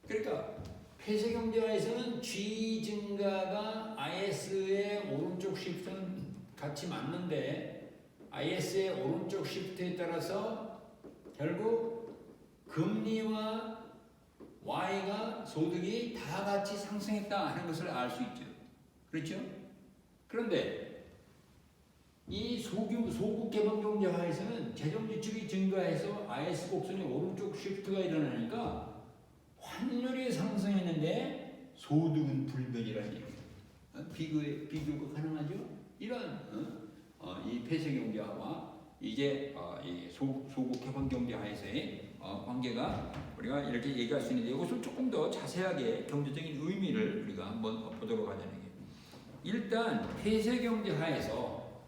그러니까 폐쇄 경제화에서는 G 증가가 IS의 오른쪽 시프트는 같이 맞는데 IS의 오른쪽 시프트에 따라서 결국 금리와 Y가 소득이 다 같이 상승했다 하는 것을 알 수 있죠. 그렇죠? 그런데 이 소국 개방 경제화에서는 재정 지출이 증가해서 IS 곡선이 오른쪽 시프트가 일어나니까 환율이 상승했는데 소득은 불변이라는 얘기예요. 비교가 가능하죠? 이런 이 폐쇄 경제화와 이제 이 소국 개방 경제 하에서의 관계가 우리가 이렇게 얘기할 수 있는데 이것을 조금 더 자세하게 경제적인 의미를 우리가 한번 보도록 하자는 게 일단 폐쇄 경제 하에서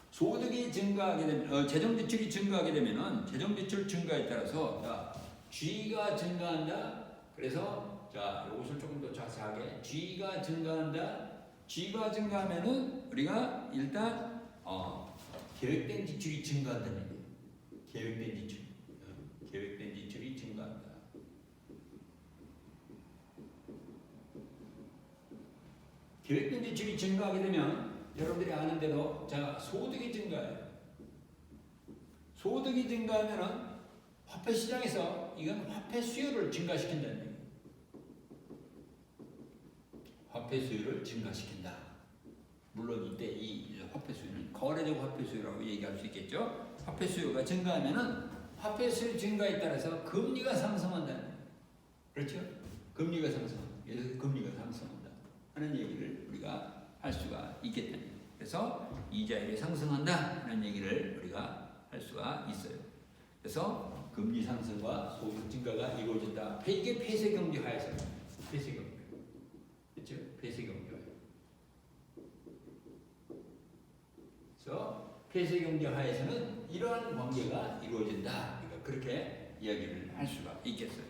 소득이 증가하게 되면 재정 지출이 증가하게 되면은 재정 지출 증가에 따라서 자 G가 증가한다. 그래서 자 이것을 조금 더 자세하게 G가 증가한다. G가 증가하면은 우리가 일단 계획된 지출이 증가한다는 얘기예요. 계획된 지출이 증가한다. 계획된 지출이 증가하게 되면 여러분들이 아는 대로 자 소득이 증가해요. 소득이 증가하면은 화폐 시장에서 이건 화폐 수요를 증가시킨다는 얘기예요. 화폐 수요를 증가시킨다. 물론 이때 이 화폐 수요는 거래적 화폐 수요라고 얘기할 수 있겠죠. 화폐 수요가 증가하면은 화폐 수요 증가에 따라서 금리가 상승한다는 거예요. 그렇죠? 금리가 상승한다. 그래서 금리가 상승한다 하는 얘기를 우리가 할 수가 있겠다는 거예요. 그래서 이자율이 상승한다 하는 얘기를 우리가 할 수가 있어요. 그래서 금리 상승과 소득 증가가 이루어진다. 이게 폐쇄 경제 하에서 폐쇄 경제. 그렇죠? 폐쇄 경제. 그래서 폐쇄 경제 하에서는 이러한 관계가 이루어진다. 그러니까 그렇게 이야기를 할 수가 있겠어요.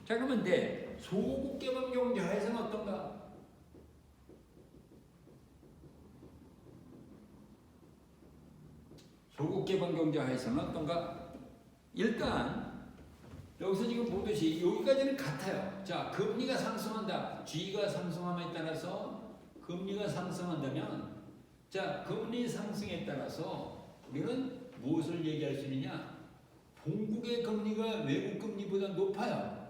자 그러면 근데 소국 개방 경제 하에서는 어떤가? 소국 개방 경제 하에서는 어떤가? 일단 여기서 지금 보듯이 여기까지는 같아요. 자 금리가 상승한다. G가 상승함에 따라서 금리가 상승한다면 자 금리 상승에 따라서 우리는 무엇을 얘기할 수 있느냐? 본국의 금리가 외국 금리보다 높아요.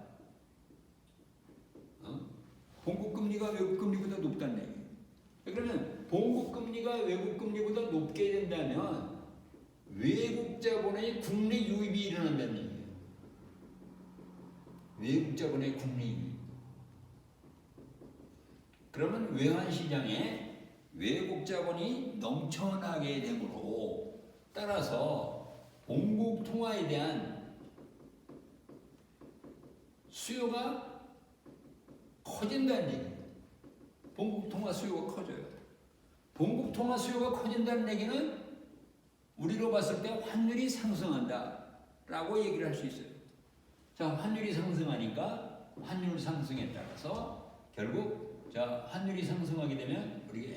본국 금리가 외국 금리보다 높다는 얘기예요. 그러면 본국 금리가 외국 금리보다 높게 된다면 외국 자본의 국내 유입이 일어난다는 얘기예요. 외국 자본의 국내 유입. 그러면 외환시장에 외국 자본이 넘쳐나게 되므로 따라서 본국 통화에 대한 수요가 커진다는 얘기예요. 본국 통화 수요가 커져요. 본국 통화 수요가 커진다는 얘기는 우리로 봤을 때 환율이 상승한다 라고 얘기를 할 수 있어요. 자 환율이 상승하니까 환율 상승에 따라서 결국 자 환율이 상승하게 되면 우리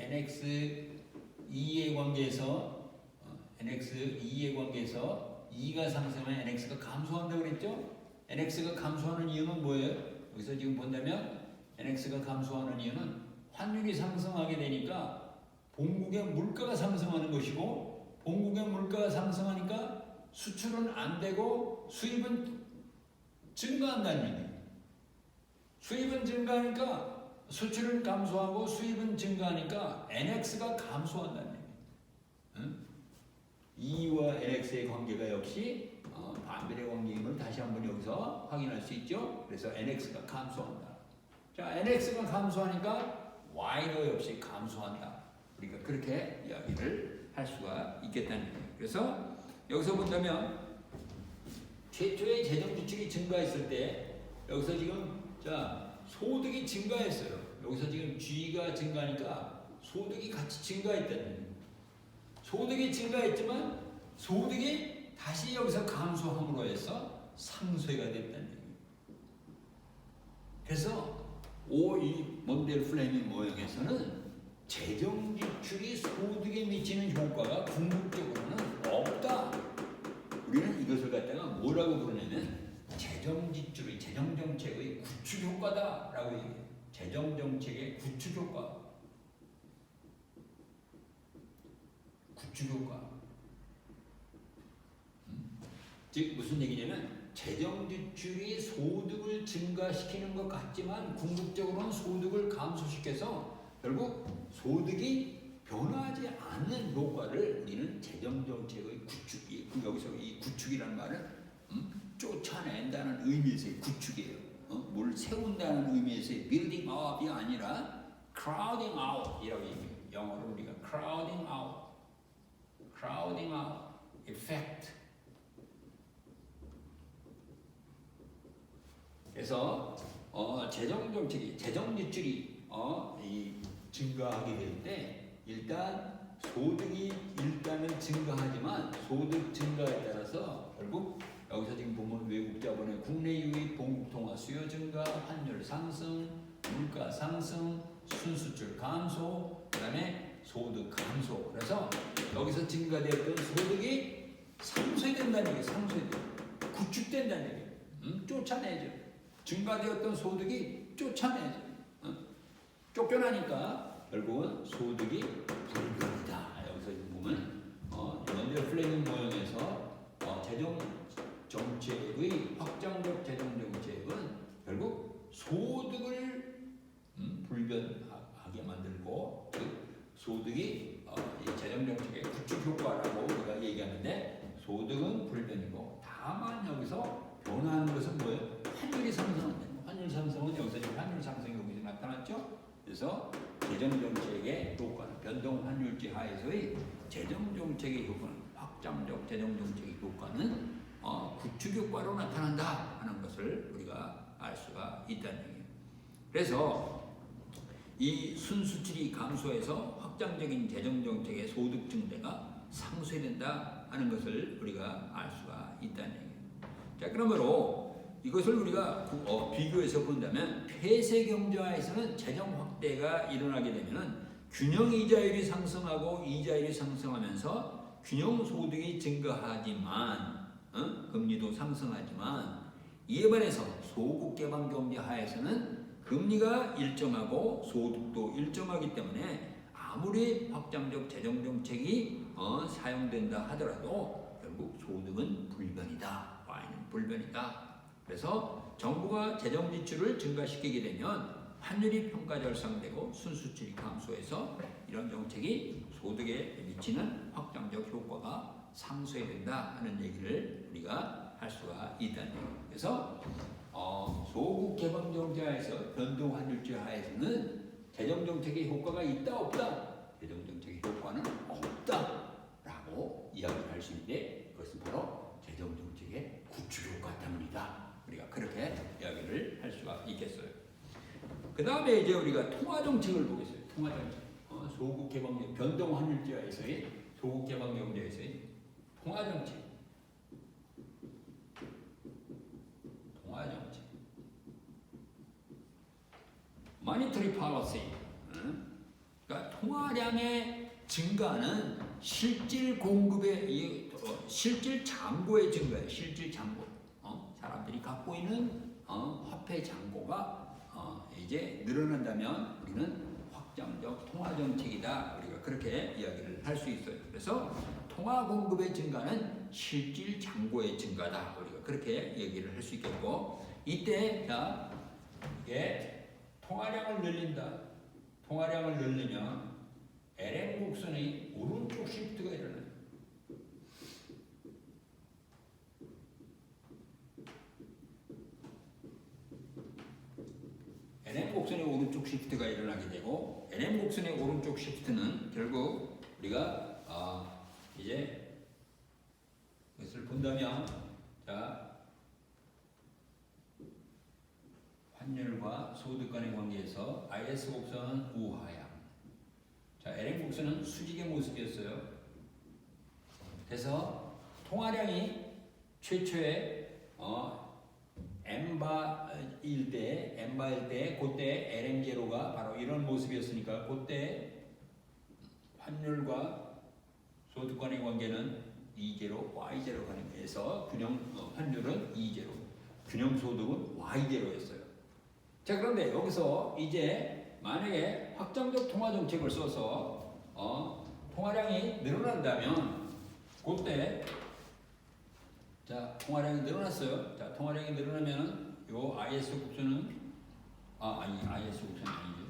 NX2의 관계에서 NX2의 관계에서 2가 상승하면 NX가 감소한다고 그랬죠? NX가 감소하는 이유는 뭐예요? 여기서 지금 본다면 NX가 감소하는 이유는 환율이 상승하게 되니까 본국의 물가가 상승하는 것이고 본국의 물가가 상승하니까 수출은 안 되고 수입은 증가한다는 얘기예요. 수입은 증가하니까 수출은 감소하고 수입은 증가하니까 NX가 감소한다는 얘기예요. 응? E와 NX의 관계가 역시 반비례 관계임을 다시 한번 여기서 확인할 수 있죠. 그래서 NX가 감소한다. 자, NX가 감소하니까 Y도 역시 감소한다. 우리가 그렇게 이야기를 할 수가 있겠다는 거예요. 그래서 여기서 본다면 최초의 재정 지출이 증가했을 때 여기서 지금 자 소득이 증가했어요. 여기서 지금 G가 증가하니까 소득이 같이 증가했다는 거예요. 소득이 증가했지만 소득이 다시 여기서 감소함으로 해서 상쇄가 됐다는 얘기예요. 그래서 이 몬델 플레밍 모형에서는 재정 지출이 소득에 미치는 효과가 궁극적으로는 없다. 우리는 이것을 갖다가 뭐라고 부르냐면 재정 지출의 재정 정책의 구축 효과다라고 얘기해요. 재정 정책의 구축 효과. 구축 효과. 즉 무슨 얘기냐면 재정 지출이 소득을 증가시키는 것 같지만 궁극적으로는 소득을 감소시켜서 결국 소득이 변화하지 않는 효과를 우리는 재정정책의 구축이 여기서 이 구축이라는 말은 쫓아낸다는 의미에서의 구축이에요. 뭘 세운다는 의미에서의 building up이 아니라 crowding out이라고 얘기해요. 영어로 우리가 crowding out effect. 그래서 재정 정책이 재정 지출이 증가하게 될 때 일단 소득이 일단은 증가하지만 소득 증가에 따라서 결국 여기서 지금 보면 외국 자본의 국내 유입, 본국 통화 수요 증가, 환율 상승, 물가 상승, 순수출 감소, 그다음에 소득 감소. 그래서 여기서 증가되었던 소득이 상쇄된다는 얘기예요. 상쇄돼. 구축된다는 얘기예요. 쫓아내죠. 증가되었던 소득이 쫓아내죠. 쫓겨나니까 결국은 소득이 불균이다. 여기서 보면 연대 플래닝 모형에서 재정 정책의 확장적 재정 정책은 결국 소득을 불변하게 만들고 그 소득이 이 재정 정책의 구축 효과라고 우리가 얘기하는데 소득은 불변이고 다만 여기서 변화하는 것은 뭐예요? 환율이 상승한다. 환율 상승은 여기서 지금 환율 상승이 여기서 나타났죠. 그래서 재정 정책의 효과는 변동 환율제 하에서의 재정 정책의 효과는 확장적 재정 정책의 효과는 구축 효과로 나타난다 하는 것을 우리가 알 수가 있다는 얘기예요. 그래서 이 순수출이 감소해서 확장적인 재정 정책의 소득 증대가 상쇄된다 하는 것을 우리가 알 수가 있다는 얘기예요. 자, 그러므로 이것을 우리가 비교해서 본다면 폐쇄 경제화에서는 재정 확대가 일어나게 되면은 균형 이자율이 상승하고 이자율이 상승하면서 균형 소득이 증가하지만 금리도 상승하지만 이에 반해서 소국 개방 경제 하에서는 금리가 일정하고 소득도 일정하기 때문에 아무리 확장적 재정 정책이 사용된다 하더라도 결국 소득은 불변이다. Y는 불변이다. 그래서 정부가 재정 지출을 증가시키게 되면 환율이 평가절상되고 순수출이 감소해서 이런 정책이 소득에 미치는 확장적 효과가 상쇄된다 하는 얘기를 우리가 할 수가 있다는 얘기예요. 그래서 소국 개방 경제하에서 변동 환율제 하에서는 재정 정책의 효과가 있다 없다? 재정 정책의 효과는 없다라고 이야기할 수 있는데 그것은 바로 재정 정책의 구축 효과 때문이다. 우리가 그렇게 이야기를 할 수가 있겠어요. 그 다음에 이제 우리가 통화 정책을 보겠어요. 통화 정책. 소국 개방 변동 환율제에서의 소국 개방 경제에서의 통화 정책. 통화 정책. 마니터리 팔러시. 그러니까 통화량의 증가는 실질 공급의 실질 잔고의 증가예요. 실질 잔고. 사람들이 갖고 있는 화폐 잔고가 이제 늘어난다면 우리는 확장적 통화 정책이다. 우리가 그렇게 이야기를 할 수 있어요. 그래서 통화 공급의 증가는 실질 잔고의 증가다. 우리가 그렇게 얘기를 할 수 있겠고 이때 자 이게 통화량을 늘린다. 통화량을 늘리면 LM 곡선의 오른쪽 시프트가 일어나요. LM 곡선의 오른쪽 시프트가 일어나게 되고 LM 곡선의 오른쪽 시프트는 결국 우리가 이제 이것을 본다면 자 환율과 소득 간의 관계에서 IS 곡선은 우하향. 자 LM 곡선은 수직의 모습이었어요. 그래서 통화량이 최초에 M바일 때 그때 LM0가 바로 이런 모습이었으니까 그때 환율과 소득 간의 관계는 E0, Y0 관계에서 균형 환율은 E0, 균형 소득은 Y0였어요. 자 그런데 여기서 이제 만약에 확장적 통화 정책을 써서 통화량이 늘어난다면 그때 자 통화량이 늘어났어요. 자 통화량이 늘어나면 요 IS 곡선은 IS 곡선이 아니죠.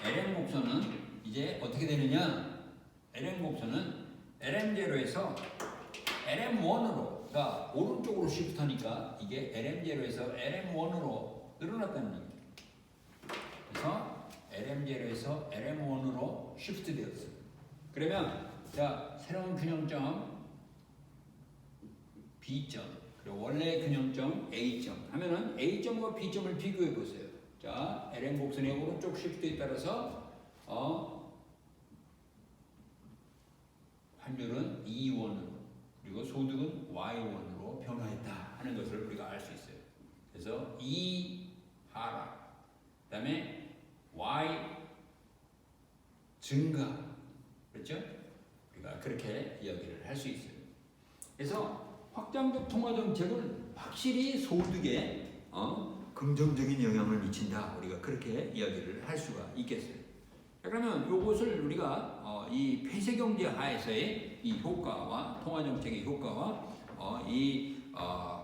LM 곡선은 이제 어떻게 되느냐? LM 곡선은 LM0에서 LM1으로 가 오른쪽으로 시프트하니까 이게 LM0에서 LM1으로 늘어났다는 얘기예요. 그래서 LM0에서 LM1으로 시프트 되었어요. 그러면 자, 새로운 균형점 B점, 그리고 원래 균형점 A점 하면은 A점과 B점을 비교해 보세요. 자, LN 곡선의 오른쪽 시프트에 따라서 환율은 E1으로 그리고 소득은 Y1으로 변화했다 하는 것을 우리가 알 수 있어요. 그래서 E 하락, 그 다음에 Y 증가, 그렇죠? 우리가 그렇게 이야기를 할 수 있어요. 그래서 확장적 통화 정책은 확실히 소득에 긍정적인 영향을 미친다. 우리가 그렇게 이야기를 할 수가 있겠어요. 자, 그러면 이것을 우리가 이 폐쇄경제 하에서의 이 효과와 통화정책의 효과와 이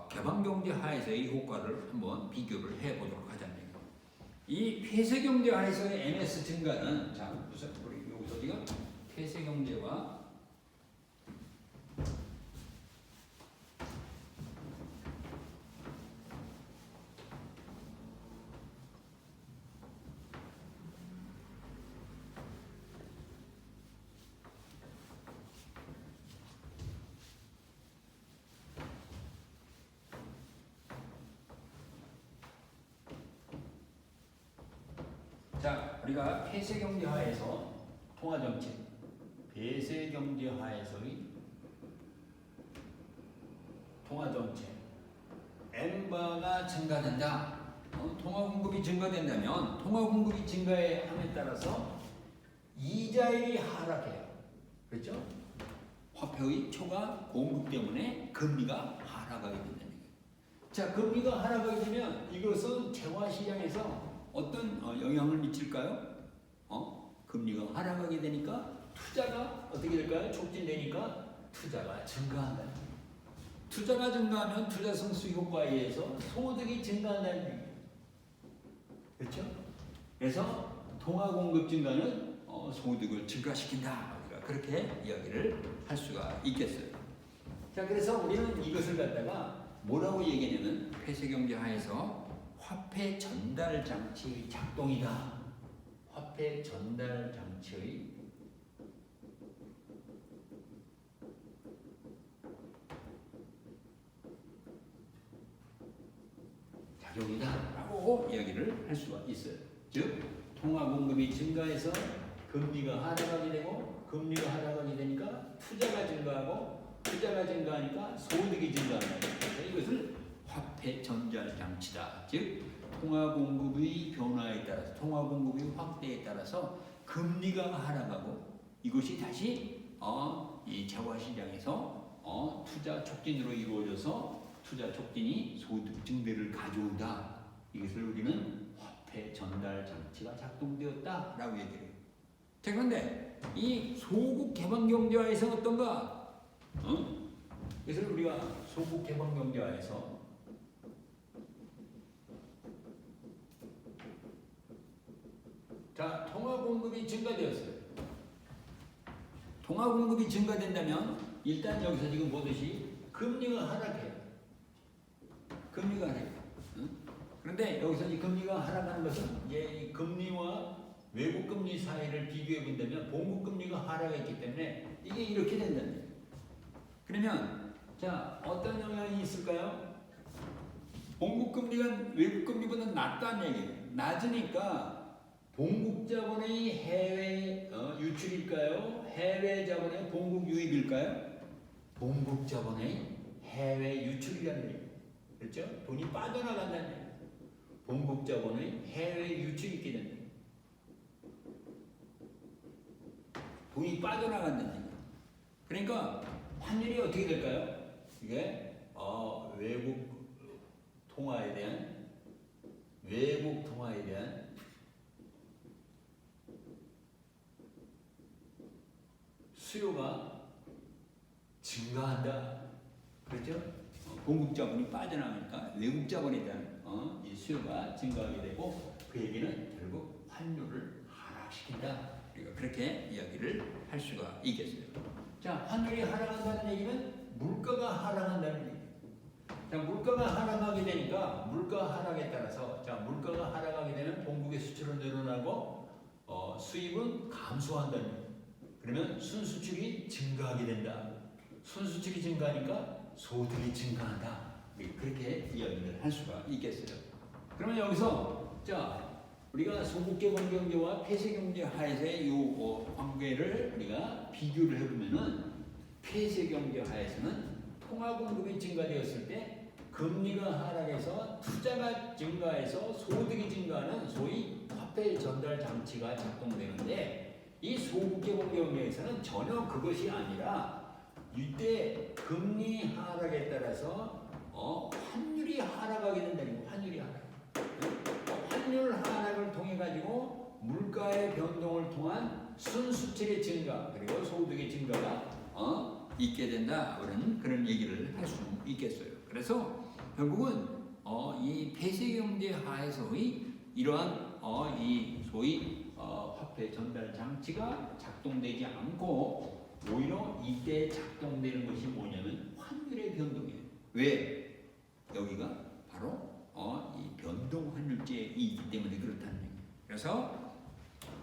개방경제 하에서의 효과를 한번 비교를 해보도록 하자면, 이 폐쇄경제 하에서의 MS 증가는, 자, 우선 우리 여기서 지금 폐쇄경제와 자, 우리가 폐쇄경제하에서 통화정책, 폐쇄경제하에서의 통화정책, N바가 증가된다. 통화공급이 증가된다면 통화공급이 증가함에 따라서 이자율이 하락해요. 그렇죠? 화폐의 초과 공급 때문에 금리가 하락하게 된다는 거예요. 자, 금리가 하락하게 되면 이것은 재화시장에서 어떤 영향을 미칠까요? 금리가 하락하게 되니까 투자가 어떻게 될까요? 촉진되니까 투자가 증가한다. 투자가 증가하면 투자 성수 효과에 의해서 소득이 증가한다는 얘기예요. 그렇죠? 그래서 통화 공급 증가는 소득을 증가시킨다. 우리가 그렇게 이야기를 할 수가 있겠어요. 자, 그래서 우리는 이것을 갖다가 뭐라고 얘기하냐면 폐쇄경제 하에서 화폐 전달 장치의 작동이다. 화폐 전달 장치의 작용이다라고 이야기를 할 수가 있어요. 즉, 통화 공급이 증가해서 금리가 하락하게 되고, 금리가 하락하게 되니까 투자가 증가하고, 투자가 증가하니까 소득이 증가한다. 그래서 이것을 화폐 전달 장치다. 즉, 통화 공급의 변화에 따라서, 통화 공급의 확대에 따라서 금리가 하락하고, 이것이 다시 이 재화 시장에서 투자 촉진으로 이루어져서 투자 촉진이 소득 증대를 가져온다. 이것을 우리는 화폐 전달 장치가 작동되었다라고 얘기해요. 자, 그런데 이 소국 개방 경제화에서 어떤가? 그래서 우리가 소국 개방 경제화에서 자, 통화 공급이 증가되었어요. 통화 공급이 증가된다면 일단 여기서 지금 보듯이 금리가 하락해요. 금리가 하락해요. 그런데 여기서 이 금리가 하락하는 것은 이제 이 금리와 외국 금리 사이를 비교해 본다면 본국 금리가 하락했기 때문에 이게 이렇게 된다는 거예요. 그러면 자, 어떤 영향이 있을까요? 본국 금리가 외국 금리보다 낮다는 얘기예요. 낮으니까 본국 자본의 해외 유출일까요? 해외 자본의 본국 유입일까요? 본국 자본의 해외 유출이라는 얘기예요. 그렇죠? 돈이 빠져나간다는 얘기예요. 본국 자본의 해외 유출이 있게 된다. 돈이 빠져나간다는 얘기예요. 그러니까 환율이 어떻게 될까요? 이게 외국 통화에 대한 수요가 증가한다. 그렇죠? 본국 자본이 빠져나가니까 외국 자본에 대한 이 수요가 증가하게 되고, 그 얘기는 결국 환율을 하락시킨다. 우리가 그렇게 이야기를 할 수가 있겠어요. 자, 환율이 하락한다는 얘기는 물가가 하락한다는 얘기예요. 자, 물가가 하락하게 되니까 물가 하락에 따라서, 자, 물가가 하락하게 되면 본국의 수출은 늘어나고 수입은 감소한다는 얘기예요. 그러면 순수출이 증가하게 된다. 순수출이 증가하니까 소득이 증가한다. 그렇게 이야기를 할 수가 있겠어요. 그러면 여기서 자 우리가 소국개발 경제와 폐쇄 경제 하에서의 요 관계를 우리가 비교를 해보면은 폐쇄 경제 하에서는 통화 공급이 증가되었을 때 금리가 하락해서 투자가 증가해서 소득이 증가하는 소위 화폐 전달 장치가 작동되는데 이 소국개발 경제에서는 전혀 그것이 아니라 이때 금리 하락에 따라서 환율이 하락하게 된다는 거. 환율이 하락. 환율 하락을 통해 가지고 물가의 변동을 통한 순수출의 증가 그리고 소득의 증가가 있게 된다. 그런 얘기를 할 수 있겠어요. 그래서 결국은 이 폐쇄 경제 하에서의 이러한 이 소위 화폐 전달 장치가 작동되지 않고 오히려 이때 작동되는 것이 뭐냐면 환율의 변동이에요. 왜? 여기가 바로 이 변동 환율제이기 때문에 그렇다는 얘기예요. 그래서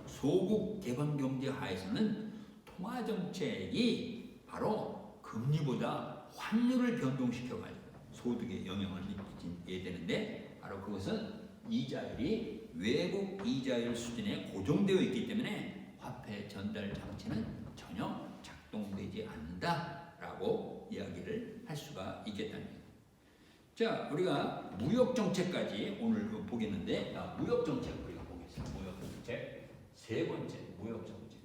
소국 개방 경제 하에서는 통화 정책이 바로 금리보다 환율을 변동시켜 가지고 소득에 영향을 미치게 되는데 바로 그것은 이자율이 외국 이자율 수준에 고정되어 있기 때문에 화폐 전달 장치는 전혀 작동되지 않는다라고 이야기를 할 수가 있겠다는 거예요. 자, 우리가 무역 정책까지 오늘 보겠는데, 무역 정책 우리가 보겠습니다. 무역 정책 세 번째 무역 정책.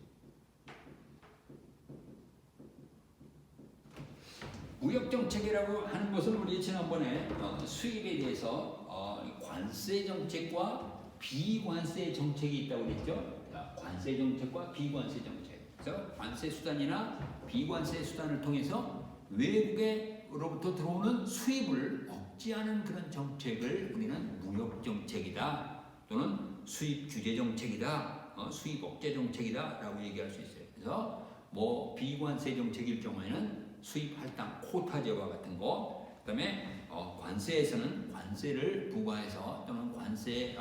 무역 정책이라고 하는 것은 우리 지난번에 수입에 대해서 관세 정책과 비관세 정책이 있다고 그랬죠. 관세 정책과 비관세 정책. 그래서 관세 수단이나 비관세 수단을 통해서 외국으로부터 들어오는 수입을 억제하는 그런 정책을 우리는 무역 정책이다 또는 수입 규제 정책이다, 수입 억제 정책이다라고 얘기할 수 있어요. 그래서 뭐 비관세 정책일 경우에는 수입 할당 코타 제거 같은 거, 그다음에 관세에서는 관세를 부과해서 또는 관세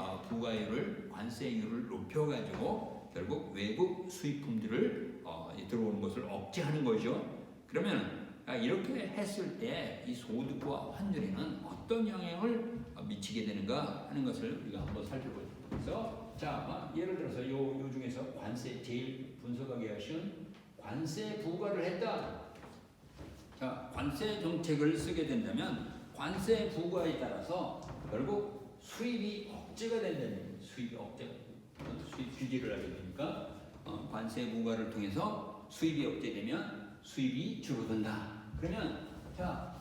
관세율을 높여가지고 결국 외국 수입품들을 들어오는 것을 억제하는 거죠. 그러면 이렇게 했을 때 이 소득과 환율에는 어떤 영향을 미치게 되는가 하는 것을 우리가 한번 살펴보죠. 그래서 자 예를 들어서 요 중에서 관세 제일 분석하기 쉬운 관세 부과를 했다. 자 관세 정책을 쓰게 된다면 관세 부과에 따라서 결국 수입이 억제가 된다는 얘기예요. 수입이 억제가 수입 규제를 하게 되니까 관세 부과를 통해서 수입이 억제되면 수입이 줄어든다. 그러면 자,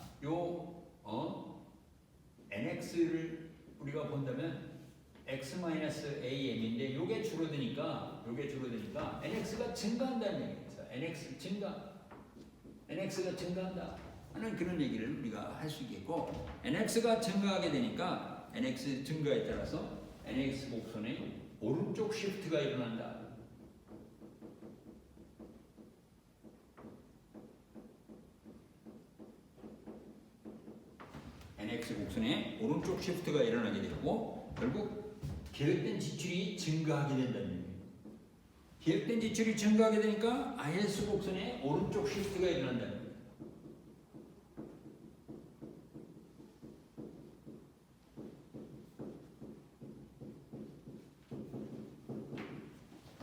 NX를 우리가 본다면 X-AM인데 요게 줄어드니까 NX가 증가한다는 얘기예요. NX가 증가한다 하는 그런 얘기를 우리가 할 수 있겠고, NX가 증가하게 되니까 NX 증가에 따라서 NX 곡선의 오른쪽 시프트가 일어난다. NX 곡선의 오른쪽 시프트가 일어나게 되고 결국 계획된 지출이 증가하게 된다는 얘기예요. 계획된 지출이 증가하게 되니까 IS 곡선의 오른쪽 시프트가 일어난다는 거예요.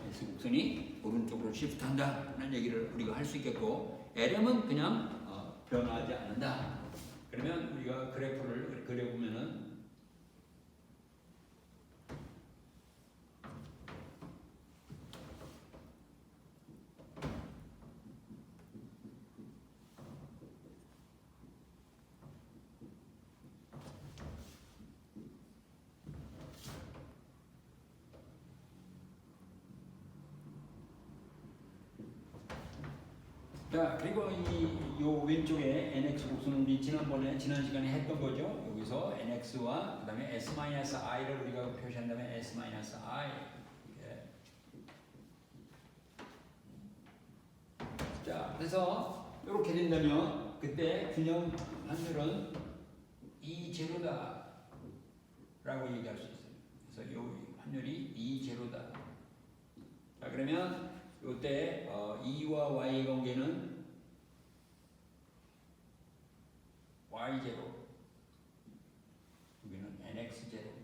IS 곡선이 오른쪽으로 시프트한다는 얘기를 우리가 할 수 있겠고, LM은 그냥 변화하지 않는다. 그러면 우리가 그래프를 그려보면은 자 그리고 요 왼쪽에 NX 곡선은 우리 지난 시간에 했던 거죠. 여기서 NX와 그 다음에 S-I를 우리가 표시한다면 S-I. 자 그래서 이렇게 된다면 그때 균형 환율은 E0다 라고 얘기할 수 있어요. 그래서 요 환율이 E0다. 자 그러면 이때 E와 Y의 관계는 Y0, 여기는 NX0.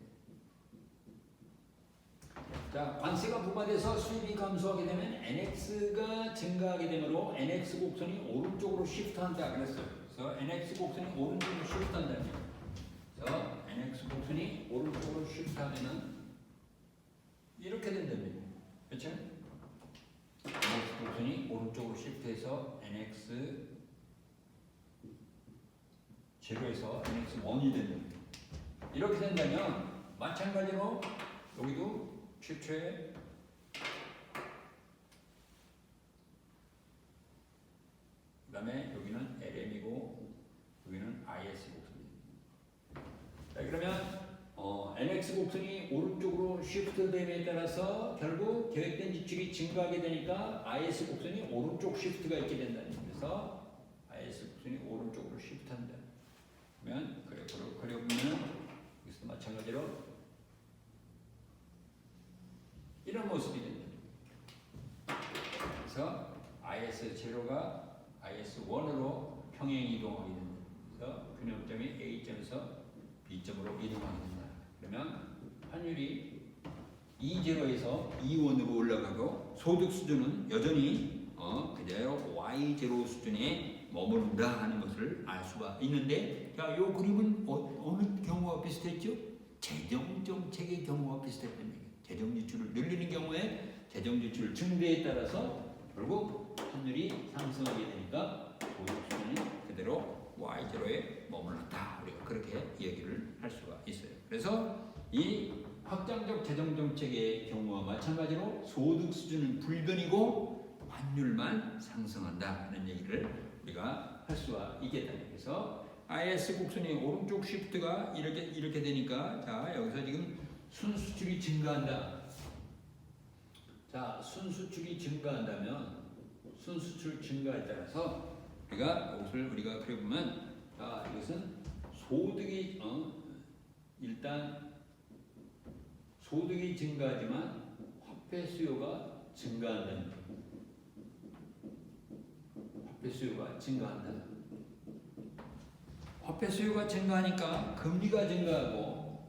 자, 관세가 부과돼서 수입이 감소하게 되면 NX가 증가하게 되므로 NX 곡선이 오른쪽으로 시프트한다 그랬어요. 그래서 NX 곡선이 오른쪽으로 시프트한다는 얘기예요. 그래서 NX 곡선이 오른쪽으로 시프트하면은 이렇게 된다는 얘기예요. 그렇죠? NX 곡선이 오른쪽으로 시프트해서 NX 0에서 NX 1이 된다. 이렇게 된다면 마찬가지로 여기도 최초의 그 다음에 여기는 LM이고 여기는 IS 곡선입니다. 자, 그러면 NX 곡선이 오른쪽으로 시프트 됨에 따라서 결국 계획된 지출이 증가하게 되니까 IS 곡선이 오른쪽 시프트가 있게 된다는 거예요. 그래서 IS 곡선이 오른쪽으로 시프트한다. 그러면 그래프로 그려보면 여기서 마찬가지로 이런 모습이 됩니다. 그래서 IS0가 IS1으로 평행 이동하게 됩니다. 그래서 균형점이 A점에서 B점으로 이동하게 된다. 그러면 환율이 E0에서 E1으로 올라가고 소득 수준은 여전히 그대로 Y0 수준에 머무른다 하는 것을 알 수가 있는데, 자, 이 그림은 어느 경우와 비슷했죠? 재정 정책의 경우와 비슷했던 얘기예요. 재정 지출을 늘리는 경우에 재정 지출 증대에 따라서 결국 환율이 상승하게 되니까 소득 수준이 그대로 Y0에 머물렀다. 우리가 그렇게 얘기를 할 수가 있어요. 그래서 이 확장적 재정 정책의 경우와 마찬가지로 소득 수준은 불변이고 환율만 상승한다 하는 얘기를 우리가 할 수가 있겠다. 그래서 IS 곡선이 오른쪽 시프트가 이렇게 되니까, 자, 여기서 지금 순수출이 증가한다. 자, 순수출이 증가한다면 순수출 증가에 따라서 이것을 우리가 그려보면, 자, 이것은 소득이 일단 소득이 증가하지만 화폐 수요가 증가한다는 거예요. 화폐 수요가 증가한다. 화폐 수요가 증가하니까 금리가 증가하고,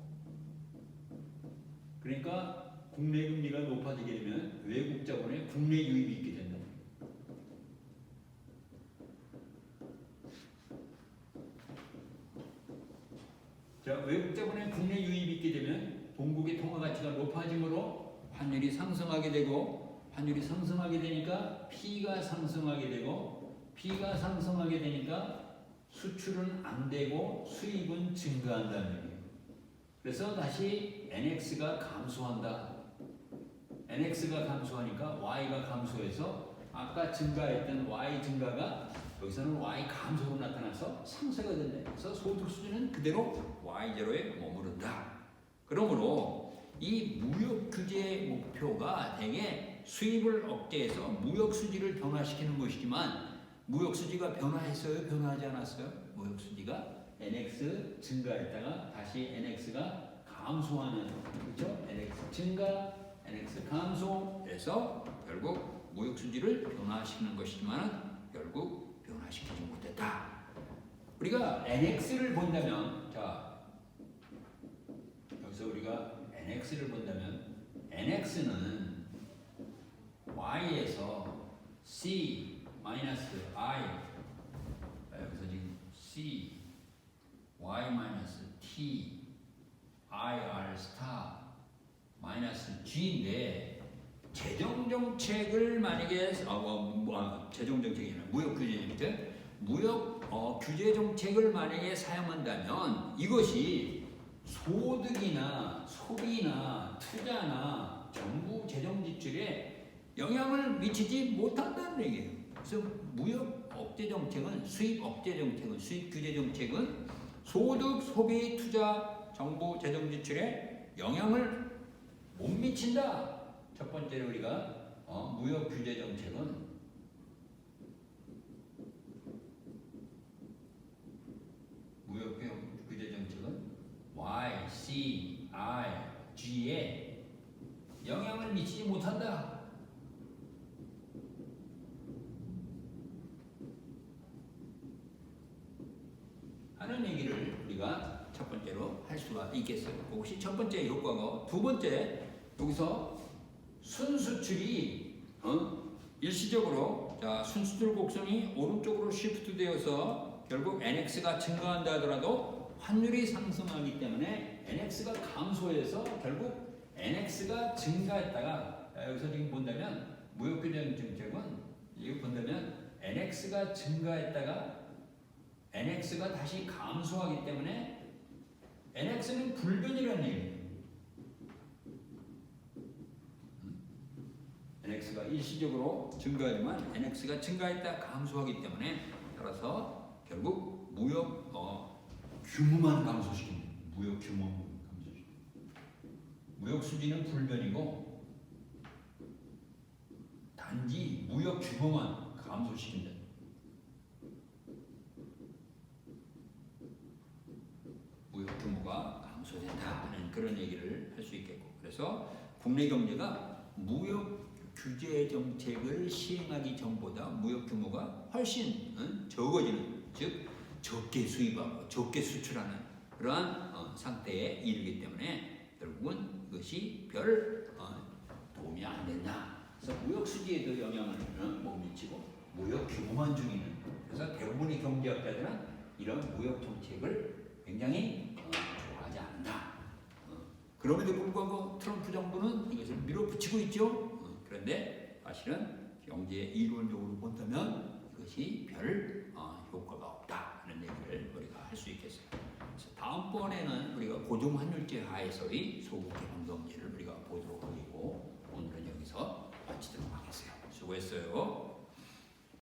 그러니까 국내 금리가 높아지게 되면 외국 자본의 국내 유입이 있게 된다. 자, 외국 자본의 국내 유입이 있게 되면 동국의 통화 가치가 높아지므로 환율이 상승하게 되고, 환율이 상승하게 되니까 P가 상승하게 되고, P가 상승하게 되니까 수출은 안 되고 수입은 증가한다는 얘기예요. 그래서 다시 NX가 감소한다. NX가 감소하니까 Y가 감소해서 아까 증가했던 Y 증가가 여기서는 Y 감소로 나타나서 상쇄가 된다. 그래서 소득 수준은 그대로 Y0에 머무른다. 그러므로 이 무역 규제의 목표가 대개 수입을 억제해서 무역 수지를 변화시키는 것이지만, 무역 수지가 변화했어요? 변화하지 않았어요? 무역 수지가 NX 증가했다가 다시 NX가 감소하는, 그렇죠? NX 증가, NX 감소해서 결국 무역 수지를 변화시키는 것이지만 결국 변화시키지 못했다. 우리가 NX를 본다면, 자, 여기서 우리가 NX를 본다면 NX는 Y에서 C 마이너스 I, 여기서 지금 C, Y 마이너스 T, IR 스타 마이너스 G인데, 재정정책을 만약에 재정정책이 아니라 무역규제정책, 무역 규제 정책을 만약에 사용한다면 이것이 소득이나 소비나 투자나 정부 재정 지출에 영향을 미치지 못한다는 얘기예요. 그래서 무역 억제 정책은, 수입 억제 정책은, 수입 규제 정책은 소득, 소비, 투자, 정부 재정 지출에 영향을 못 미친다. 첫 번째로 우리가 무역 규제 정책은 무역 규제 정책은 Y, C, I, G에 영향을 미치지 못한다. 얘기를 우리가 첫 번째로 할 수가 있겠어요. 그것이 첫 번째 효과고, 두 번째 여기서 순수출이 일시적으로 자 순수출 곡선이 오른쪽으로 시프트 되어서 결국 NX가 증가한다 하더라도 환율이 상승하기 때문에 NX가 감소해서 결국 NX가 증가했다가 여기서 지금 본다면 무역규정 정책은 이거 본다면 NX가 증가했다가 NX가 다시 감소하기 때문에 NX는 불변이라는 얘기예요. NX가 일시적으로 증가하지만 NX가 증가했다 감소하기 때문에 따라서 결국 무역 규모만 감소시킵니다. 무역 규모 감소시킵니다. 무역 수지는 불변이고 단지 무역 규모만 감소시킨다. 무역 규모가 감소된다는 그런 얘기를 할 수 있겠고, 그래서 국내 경제가 무역 규제 정책을 시행하기 전보다 무역 규모가 훨씬 적어지는, 즉 적게 수입하고 적게 수출하는 그러한 상태에 이르기 때문에 결국은 이것이 별 도움이 안 된다. 그래서 무역 수지에도 영향을 못 미치고 무역 규모만 중이는, 그래서 대부분의 경제학자들은 이런 무역 정책을 굉장히 좋아하지 않는다. 그럼에도 불구하고 트럼프 정부는 이것을 밀어붙이고 있죠. 그런데 사실은 경제 이론적으로 본다면 이것이 별 효과가 없다 하는 얘기를 우리가 할 수 있겠어요. 그래서 다음번에는 우리가 고정환율제 하에서의 소국 개방 경제를 우리가 보도록 하고, 오늘은 여기서 마치도록 하겠어요. 수고했어요.